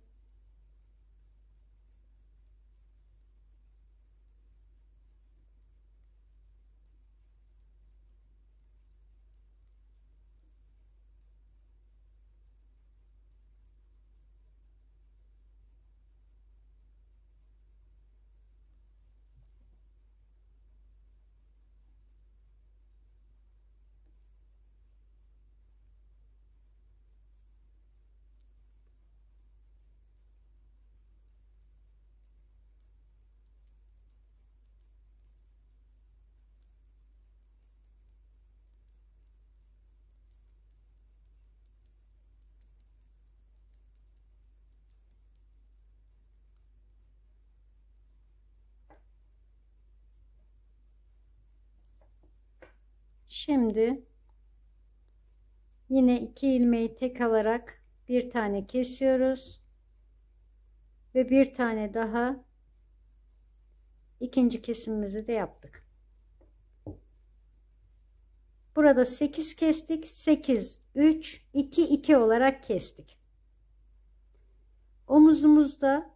Şimdi yine 2 ilmeği tek alarak bir tane kesiyoruz ve bir tane daha ikinci kesimimizi de yaptık. Burada 8 kestik. 8, 3, 2, 2 olarak kestik. Omuzumuzda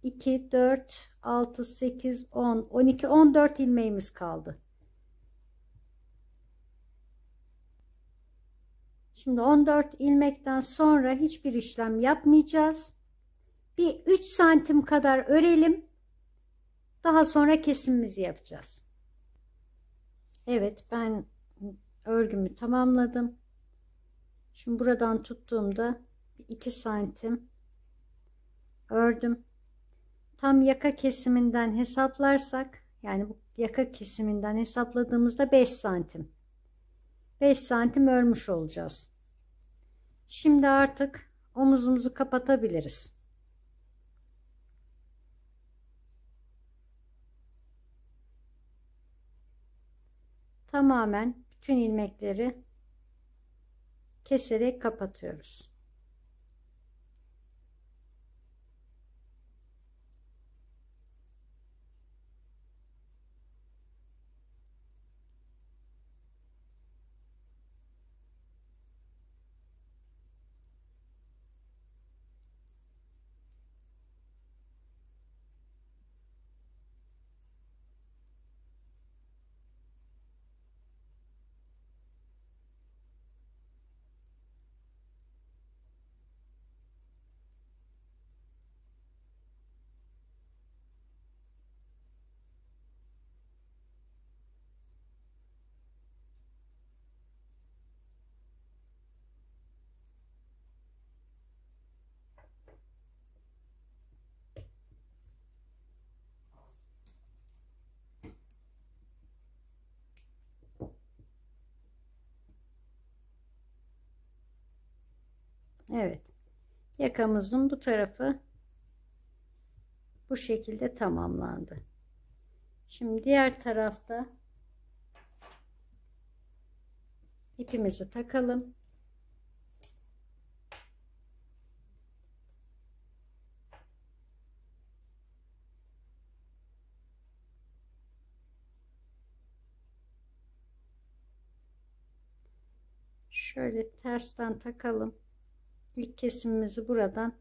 2, 4, 6, 8, 10, 12, 14 ilmeğimiz kaldı. Şimdi 14 ilmekten sonra hiçbir işlem yapmayacağız. Bir 3 santim kadar örelim. Daha sonra kesimimizi yapacağız. Evet, ben örgümü tamamladım. Şimdi buradan tuttuğumda 2 santim ördüm. Tam yaka kesiminden hesaplarsak, yani bu yaka kesiminden hesapladığımızda 5 santim. 5 santim örmüş olacağız. Şimdi artık omuzumuzu kapatabiliriz. Tamamen bütün ilmekleri keserek kapatıyoruz. Evet. Yakamızın bu tarafı bu şekilde tamamlandı. Şimdi diğer tarafta ipimizi takalım. Şöyle tersten takalım. İlk kesimimizi buradan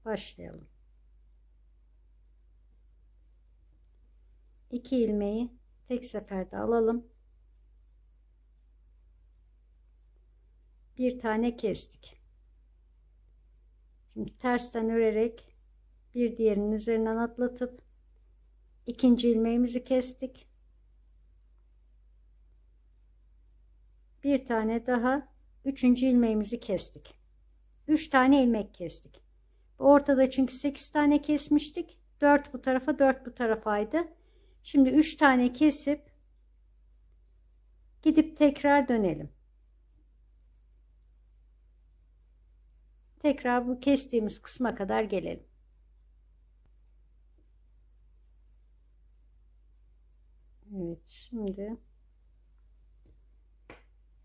başlayalım. 2 ilmeği tek seferde alalım. Bir tane kestik. Şimdi tersten örerek bir diğerinin üzerinden atlatıp ikinci ilmeğimizi kestik. Bir tane daha üçüncü ilmeğimizi kestik. 3 tane ilmek kestik. Ortada çünkü 8 tane kesmiştik. 4 bu tarafa 4 bu tarafaydı. Şimdi 3 tane kesip gidip tekrar dönelim. Tekrar bu kestiğimiz kısma kadar gelelim. Evet, şimdi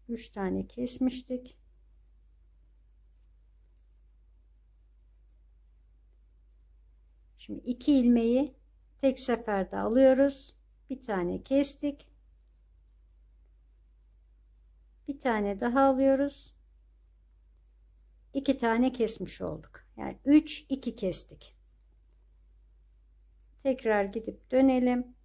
3 tane kesmiştik. Şimdi 2 ilmeği tek seferde alıyoruz. Bir tane kestik. Bir tane daha alıyoruz. 2 tane kesmiş olduk. Yani 3 2 kestik. Tekrar gidip dönelim.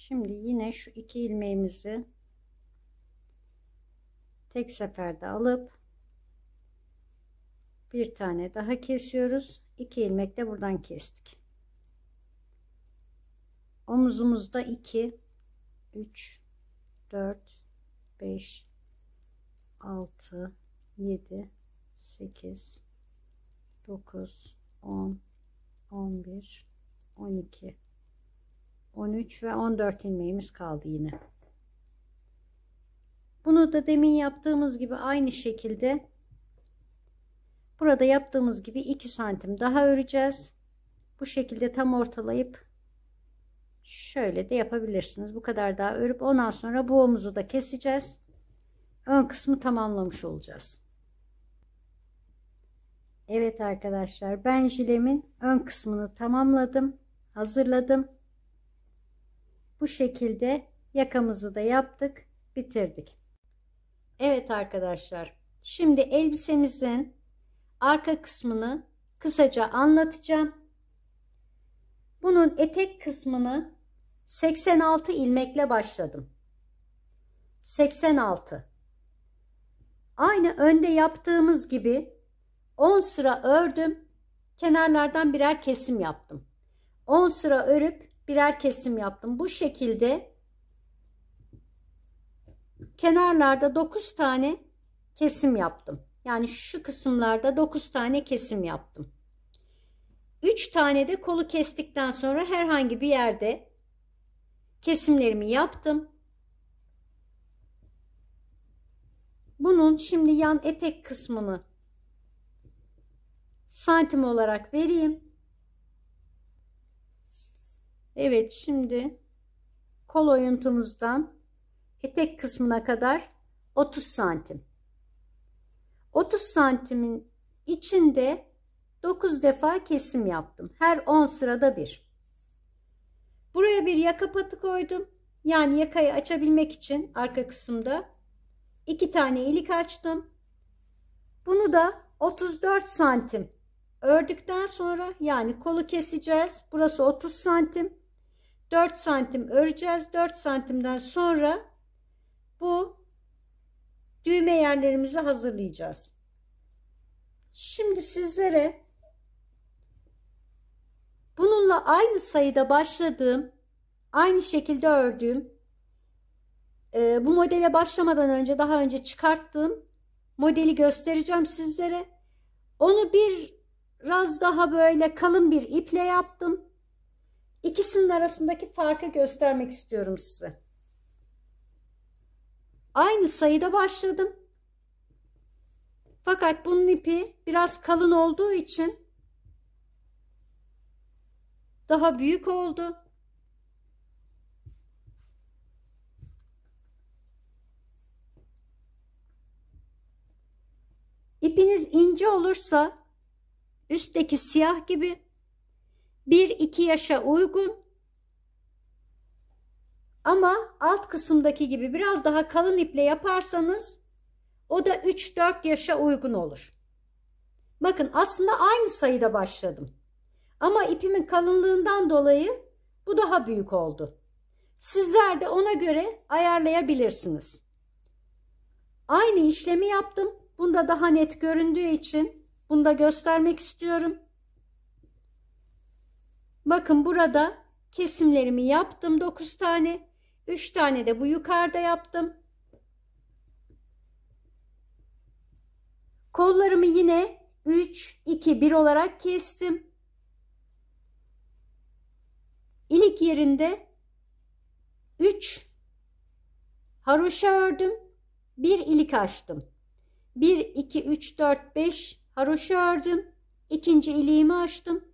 Şimdi yine şu 2 ilmeğimizi tek seferde alıp bir tane daha kesiyoruz. 2 ilmek de buradan kestik. Omuzumuzda 2 3 4 5 6 7 8 9 10 11 12 13 ve 14 ilmeğimiz kaldı yine. Bunu da demin yaptığımız gibi aynı şekilde burada yaptığımız gibi 2 santim daha öreceğiz. Bu şekilde tam ortalayıp şöyle de yapabilirsiniz. Bu kadar daha örüp ondan sonra bu omuzu da keseceğiz. Ön kısmı tamamlamış olacağız. Evet arkadaşlar, ben jilemin ön kısmını tamamladım. Hazırladım. Bu şekilde yakamızı da yaptık, bitirdik. Evet arkadaşlar, şimdi elbisemizin arka kısmını kısaca anlatacağım. Bunun etek kısmını 86 ilmekle başladım. 86. Aynı önde yaptığımız gibi 10 sıra ördüm. Kenarlardan birer kesim yaptım. 10 sıra örüp birer kesim yaptım. Bu şekilde kenarlarda 9 tane kesim yaptım. Yani şu kısımlarda 9 tane kesim yaptım. 3 tane de kolu kestikten sonra herhangi bir yerde kesimlerimi yaptım. Bunun şimdi yan etek kısmını santim olarak vereyim. Evet, şimdi kol oyuntumuzdan etek kısmına kadar 30 santim. 30 santimin içinde 9 defa kesim yaptım. Her 10 sırada bir. Buraya bir yaka patı koydum. Yani yakayı açabilmek için arka kısımda 2 tane ilik açtım. Bunu da 34 santim ördükten sonra, yani kolu keseceğiz. Burası 30 santim. 4 santim öreceğiz. 4 santimden sonra bu düğme yerlerimizi hazırlayacağız. Şimdi sizlere bununla aynı sayıda başladığım, aynı şekilde ördüğüm, bu modele başlamadan önce daha önce çıkarttığım modeli göstereceğim sizlere. Onu biraz daha böyle kalın bir iple yaptım. İkisinin arasındaki farkı göstermek istiyorum size. Aynı sayıda başladım. Fakat bunun ipi biraz kalın olduğu için daha büyük oldu. İpiniz ince olursa üstteki siyah gibi 1-2 yaşa uygun, ama alt kısımdaki gibi biraz daha kalın iple yaparsanız o da 3-4 yaşa uygun olur. Bakın aslında aynı sayıda başladım. Ama ipimin kalınlığından dolayı bu daha büyük oldu. Sizler de ona göre ayarlayabilirsiniz. Aynı işlemi yaptım. Bunda daha net göründüğü için bunu da göstermek istiyorum. Bakın burada kesimlerimi yaptım 9 tane. 3 tane de bu yukarıda yaptım. Kollarımı yine 3, 2, 1 olarak kestim. İlik yerinde 3 haroşa ördüm. 1 ilik açtım. 1, 2, 3, 4, 5 haroşa ördüm. İkinci iliğimi açtım.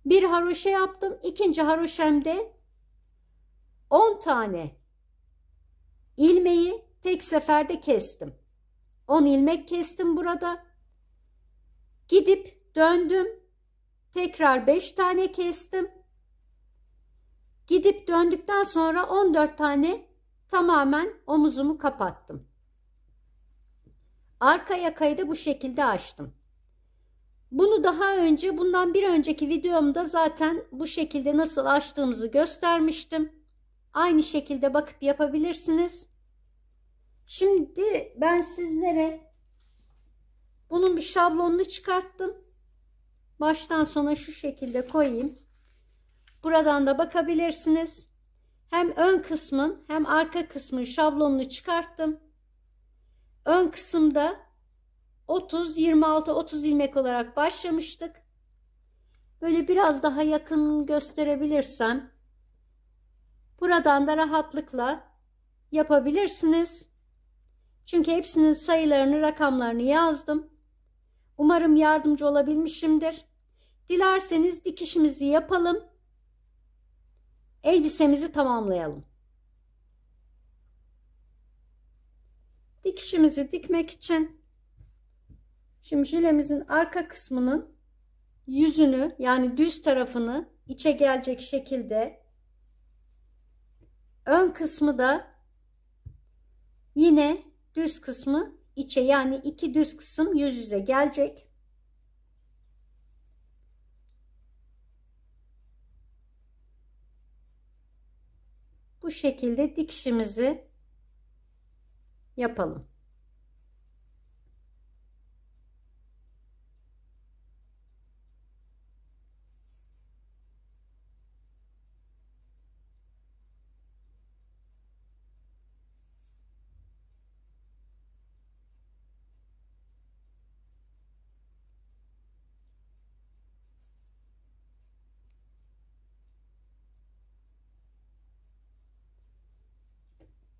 Bir haroşa yaptım. İkinci haroşemde 10 tane ilmeği tek seferde kestim. 10 ilmek kestim burada. Gidip döndüm. Tekrar 5 tane kestim. Gidip döndükten sonra 14 tane tamamen omuzumu kapattım. Arka yakayı da bu şekilde açtım. Bunu daha önce, bundan bir önceki videomda zaten bu şekilde nasıl açtığımızı göstermiştim. Aynı şekilde bakıp yapabilirsiniz. Şimdi ben sizlere bunun bir şablonunu çıkarttım. Baştan sona şu şekilde koyayım. Buradan da bakabilirsiniz. Hem ön kısmın hem arka kısmın şablonunu çıkarttım. Ön kısımda 30, 26, 30 ilmek olarak başlamıştık. Böyle biraz daha yakın gösterebilirsem buradan da rahatlıkla yapabilirsiniz. Çünkü hepsinin sayılarını, rakamlarını yazdım. Umarım yardımcı olabilmişimdir. Dilerseniz dikişimizi yapalım. Elbisemizi tamamlayalım. Dikişimizi dikmek için şimdi jilemizin arka kısmının yüzünü, yani düz tarafını içe gelecek şekilde, ön kısmı da yine düz kısmı içe, yani iki düz kısım yüz yüze gelecek. Bu şekilde dikişimizi yapalım.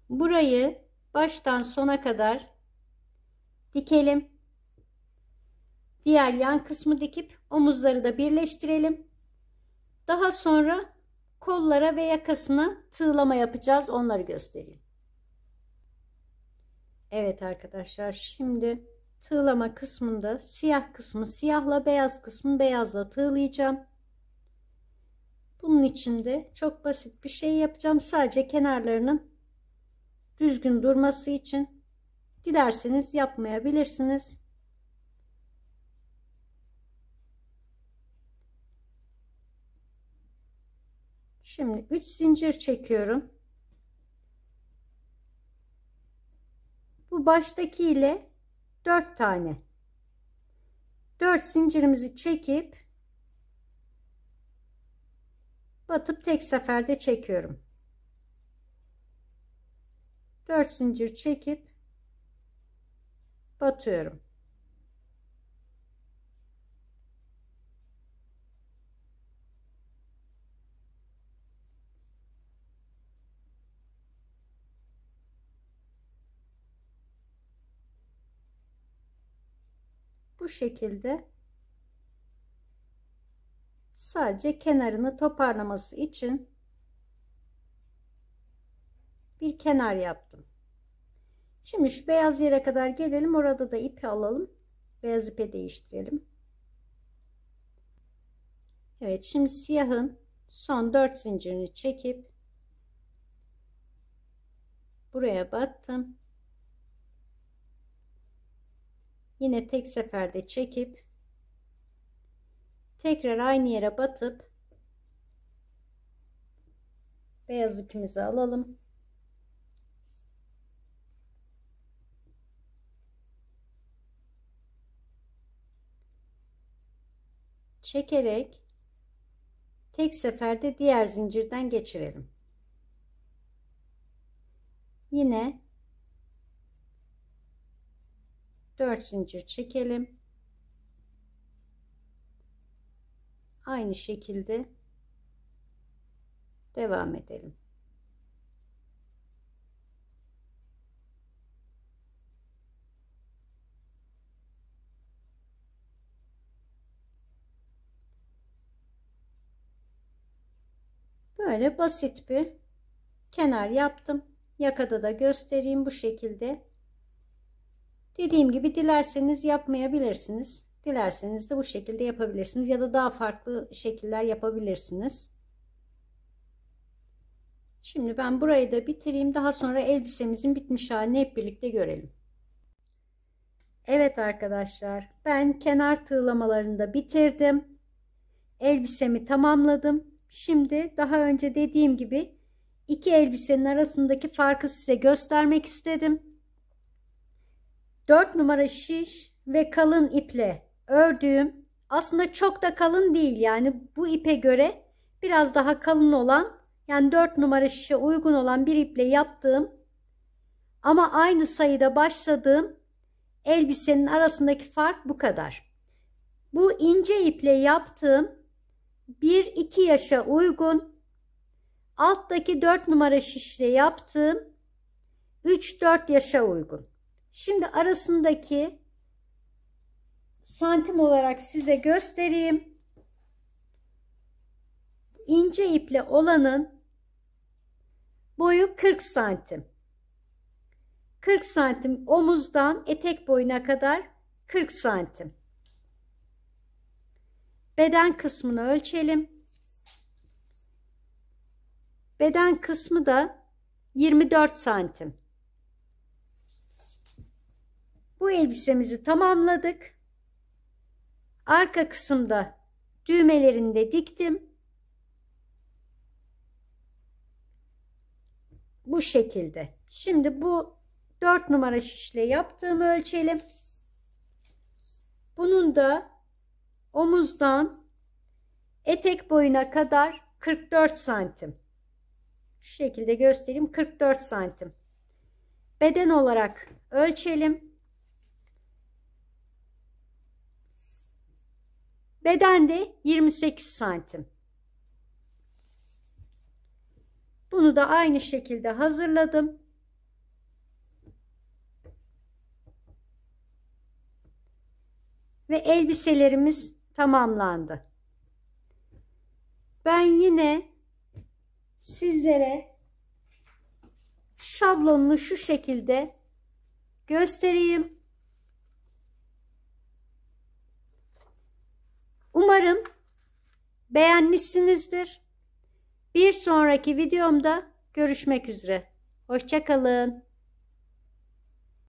Burayı baştan sona kadar dikelim. Diğer yan kısmı dikip omuzları da birleştirelim. Daha sonra kollara ve yakasına tığlama yapacağız. Onları göstereyim. Evet arkadaşlar, şimdi tığlama kısmında siyah kısmı siyahla, beyaz kısmı beyazla tığlayacağım. Bunun için de çok basit bir şey yapacağım. Sadece kenarlarının düzgün durması için. Dilerseniz yapmayabilirsiniz. Şimdi 3 zincir çekiyorum. Bu baştaki ile 4 tane. 4 zincirimizi çekip batıp tek seferde çekiyorum. 4 zincir çekip batıyorum. Bu şekilde sadece kenarını toparlaması için bir kenar yaptım. Şimdi şu beyaz yere kadar gelelim. Orada da ipi alalım. Beyaz ipe değiştirelim. Evet, şimdi siyahın son 4 zincirini çekip buraya battım. Yine tek seferde çekip tekrar aynı yere batıp beyaz ipimizi alalım. Çekerek tek seferde diğer zincirden geçirelim. Yine 4 zincir çekelim. Aynı şekilde devam edelim. Böyle basit bir kenar yaptım. Yakada da göstereyim bu şekilde. Dediğim gibi dilerseniz yapmayabilirsiniz. Dilerseniz de bu şekilde yapabilirsiniz ya da daha farklı şekiller yapabilirsiniz. Şimdi ben burayı da bitireyim. Daha sonra elbisemizin bitmiş halini hep birlikte görelim. Evet arkadaşlar, ben kenar tığlamalarını da bitirdim. Elbisemi tamamladım. Şimdi daha önce dediğim gibi iki elbisenin arasındaki farkı size göstermek istedim. 4 numara şiş ve kalın iple ördüğüm, aslında çok da kalın değil, yani bu ipe göre biraz daha kalın olan, yani 4 numara şişe uygun olan bir iple yaptığım ama aynı sayıda başladığım elbisenin arasındaki fark bu kadar. Bu ince iple yaptığım 1-2 yaşa uygun, alttaki 4 numara şişle yaptığım 3-4 yaşa uygun. Şimdi arasındaki santim olarak size göstereyim. İnce iple olanın boyu 40 santim. 40 santim omuzdan etek boyuna kadar 40 santim. Beden kısmını ölçelim. Beden kısmı da 24 santim. Bu elbisemizi tamamladık. Arka kısımda düğmelerini de diktim. Bu şekilde. Şimdi bu 4 numara şişle yaptığımı ölçelim. Bunun da omuzdan etek boyuna kadar 44 santim. Şu şekilde göstereyim. 44 santim. Beden olarak ölçelim. Beden de 28 santim. Bunu da aynı şekilde hazırladım. Ve elbiselerimiz tamamlandı. Ben yine sizlere şablonunu şu şekilde göstereyim. Umarım beğenmişsinizdir. Bir sonraki videomda görüşmek üzere. Hoşça kalın.